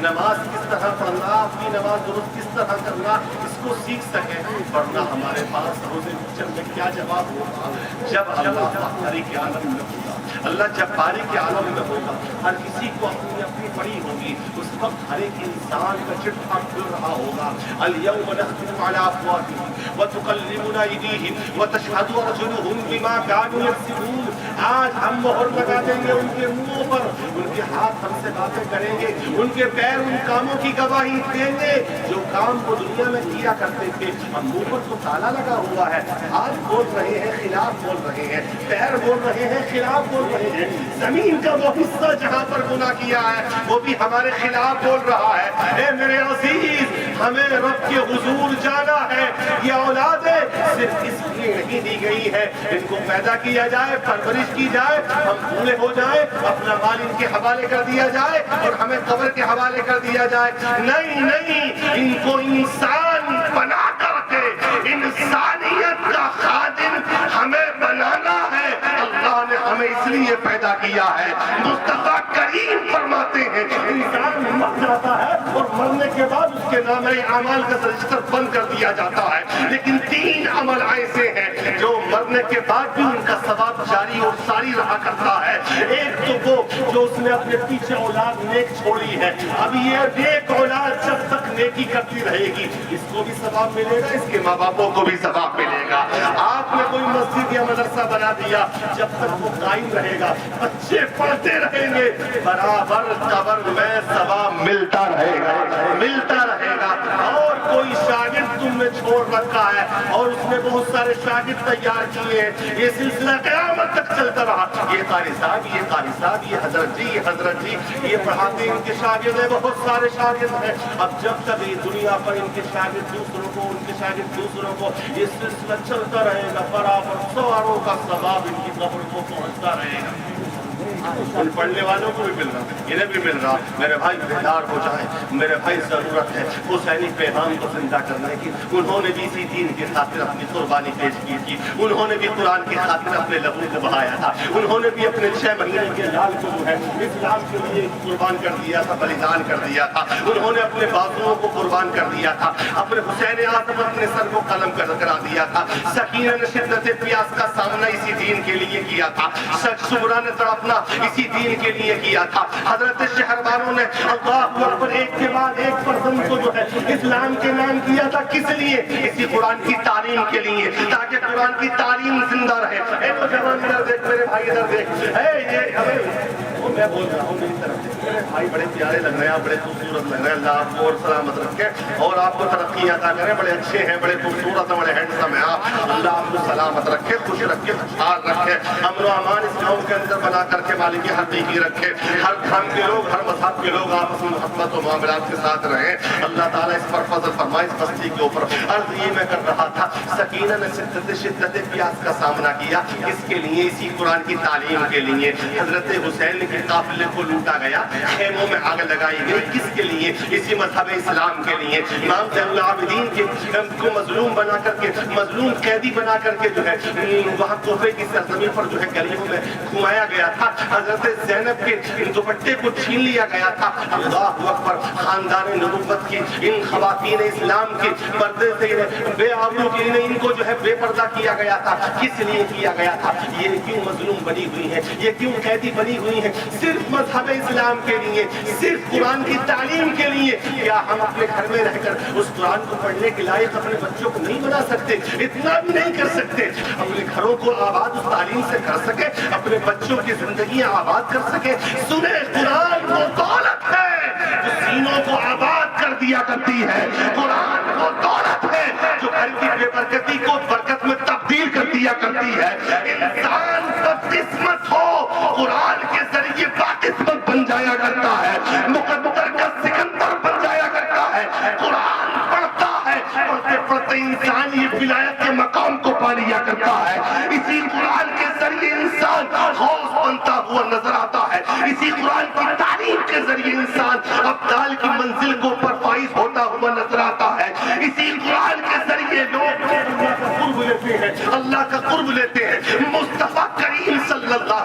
Speaker 3: نماز کس طرح پڑھنا، اپنی نماز درست کس طرح کرنا، اس کو سیکھ سکیں، ورنہ ہمارے پاس روزے محشر میں کیا جواب ہوگا جب اللہ باری کے عالم میں ہوگا، اللہ جب باری کے عالم میں ہوگا، ہر کسی کو اپنی اپنی پڑی ہوگی، اس وقت ہر ایک انسان کا چٹھا کھل رہا ہوگا، الیوم نختم علی افواہہم وتکلمنا ایدیہم وتشہد ارجلہم بما کانوا یکسبون، آج ہم مہر لگا دیں گے ان کے منہوں پر، ان کے ہاتھ ہم سے باتیں کریں گے، ان کے پیر ان کاموں کی گواہی دیں گے جو کام وہ دنیا میں کیا کرتے تھے۔ ہم منہ پر تو تالا لگا ہوا ہے، ہاتھ بول رہے ہیں خلاف بول رہے ہیں، پیر بول رہے ہیں خلاف بول رہے ہیں، زمین کا وہ حصہ جہاں پر گناہ کیا ہے وہ بھی ہمارے خلاف بول رہا ہے۔ اے میرے عزیز، ہمیں رب کے حضور جانا ہے۔ یہ اولادیں صرف اس لیے نہیں دی گئی ہے ان کو پیدا کیا جائے، پرورش کی جائے، ہم بوڑھے ہو جائیں، اپنا مال ان کے حوالے کر دیا جائے اور ہمیں قبر کے حوالے کر دیا جائے۔ نہیں نہیں، ان کو انسان بنا کر کے انسانیت کا خادم ہمیں بنانا ہے۔ اللہ نے ہمیں اس لیے پیدا کیا ہے۔ مصطفیٰ کریم فرماتے ہیں انسان مر جاتا ہے اور مرنے کے بعد اس کے نام اعمال کا رجسٹر بند کر دیا جاتا ہے، لیکن 3 عمل ایسے ہیں جو مرنے کے بعد بھی ان کا ثواب جاری اور ساری رہا کرتا ہے۔ ایک تو وہ جو اس نے اپنے پیچھے اولاد نیک چھوڑی ہے، اب یہ نیک اولاد جب تک نیکی کرتی رہے گی اس کو بھی ثواب ملے گا، اس کے ماں باپوں کو بھی ثواب ملے گا۔ آپ نے کوئی مسجد یا مدرسہ بنا دیا، جب تک وہ قائم رہے گا بچے پڑھتے رہیں گے، برابر قبر میں ثواب ملتا رہے گا، ملتا رہے گا۔ اور کوئی شاگرد تم نے چھوڑ رکھا ہے اور اس نے بہت سارے شاگرد تیار کیے ہیں، یہ سلسلہ قیامت تک چلتا رہا، یہ قاری صاحب، یہ قاری صاحب، یہ حضرت جی، یہ حضرت جی، یہ پڑھاتے ہیں، ان کے شاگرد ہیں، بہت سارے شاگرد ہیں۔ اب جب تک یہ دنیا پر ان کے شاگرد دوسروں کو، ان کے شاگرد دوسروں کو، یہ سلسلہ چلتا رہے گا، برابر سواروں کا ثواب ان کی قبر کو پہنچتا رہے گا۔ ان پڑھنے والوں کو بھی مل رہا، انہیں بھی مل رہا۔ میرے بھائی بیدار ہو جائیں، میرے بھائی ضرورت ہے حسینی پیغام کو زندہ کرنے کی۔ انہوں نے بھی اسی دین کی خاطر اپنی قربانی پیش کی تھی، انہوں نے بھی قرآن کی خاطر اپنے لبوں کو بہایا تھا، انہوں نے بھی اپنے 6 مہینے کے لال کو جو ہے اسلام کے لیے قربان کر دیا تھا، بلیدان کر دیا تھا، انہوں نے اپنے بازوؤں کو قربان کر دیا تھا، اپنے حسین اعظم اپنے سر کو قلم کرا دیا تھا۔ سکینہ نے شدت پیاس کا سامنا اسی دین کے لیے کیا تھا، صبرا نے تڑپنا اسی دین کے لیے کیا تھا۔ حضرت شہربانوں نے اللہ اکبر ایک کے بعد ایک پرسن کو جو ہے اسلام کے نام کیا تھا، کس لیے؟ اسی قرآن کی تعلیم کے لیے، تاکہ قرآن کی تعلیم زندہ رہے۔ اے نوجوان ادھر دیکھ، میرے بھائی ادھر دیکھ، میں بول رہا ہوں میری طرف سے، میرے بھائی بڑے پیارے لگ رہے ہیں، بڑے خوبصورت لگ رہے ہیں، اللہ آپ کو اور سلامت رکھے اور آپ کو ترقی عطا کرے، بڑے اچھے ہیں، بڑے خوبصورت ہیں، بڑے ہینڈسم ہیں آپ، اللہ آپ کو سلامت رکھے، خوش رکھے، خوشحال رکھے، امن و امان اس قوم کے اندر بنا کر کے مالک حقیقی رکھے، ہر دھرم کے لوگ، ہر مذہب کے لوگ آپس میں محبت و معاملات کے ساتھ رہیں۔ اللہ تعالیٰ اس پر فضل فرمائے، اس بستی کے اوپر۔ عرض یہ میں کر رہا تھا، سکینہ نے شدت پیاس کا سامنا کیا، کس کے لیے؟ اسی قرآن کی تعلیم کے لیے۔ حضرت حسین کے قافلے کو لوٹا گیا، خیموں میں آگ لگائی گئی، کس کے لیے؟ اسی مذہب اسلام کے لیے۔ امام زین العابدین کو مظلوم بنا کر کے، مظلوم قیدی بنا کر کے جو ہے وہاں کوفے کی سرزمین پر جو ہے گلیوں میں گھمایا گیا تھا، حضرت زینب کے دوپٹے کو چھین لیا گیا تھا۔ اللہ اکبر، خاندان نبوت کی ان خواتین اسلام کی پردے سے بے آبرو کی ان کو جو ہے بے پردہ کیا گیا تھا، کس لیے کیا گیا تھا؟ یہ کیوں مظلوم بنی ہوئی ہے، یہ کیوں قیدی بنی ہوئی ہے؟ صرف مذہب اسلام کے لیے، صرف قرآن کی تعلیم کے لیے۔ کیا ہم اپنے گھر میں رہ کر اس قرآن کو پڑھنے کے لائق اپنے بچوں کو نہیں بنا سکتے؟ اتنا بھی نہیں کر سکتے؟ اپنے گھروں کو آباد اس تعلیم سے کر سکے، اپنے بچوں کی زندگیاں آباد کر سکے۔ سنیں، قرآن وہ دولت ہے جو سینوں کو آباد کر دیا کرتی ہے، قرآن وہ دولت ہے جو گھر کی بے برکتی کو برکت میں تبدیل کر دیا کرتی ہے۔ انسان بدقسمت ہو، قرآن کے ذریعے باقسمت بن جایا کرتا ہے، مقدر کا سکندر بن جایا کرتا ہے۔ قرآن پڑھتا ہے، پڑھتے پڑھتے انسان یہ ولایت کے مقام کو پا لیا کرتا ہے۔ اسی قرآن کے ذریعے انسان غوث بنتا ہوا نظر آتا ہے، اسی قرآن کی تعلیم کے ذریعے انسان ابدال کی منزل کو پر فائز ہوتا ہوا نظر آتا ہے، اسی قرآن کے ذریعے لوگ اللہ کا قرب لیتے ہیں، اللہ کا قرب لیتے ہیں۔ مصطفیٰ کریم صلی اللہ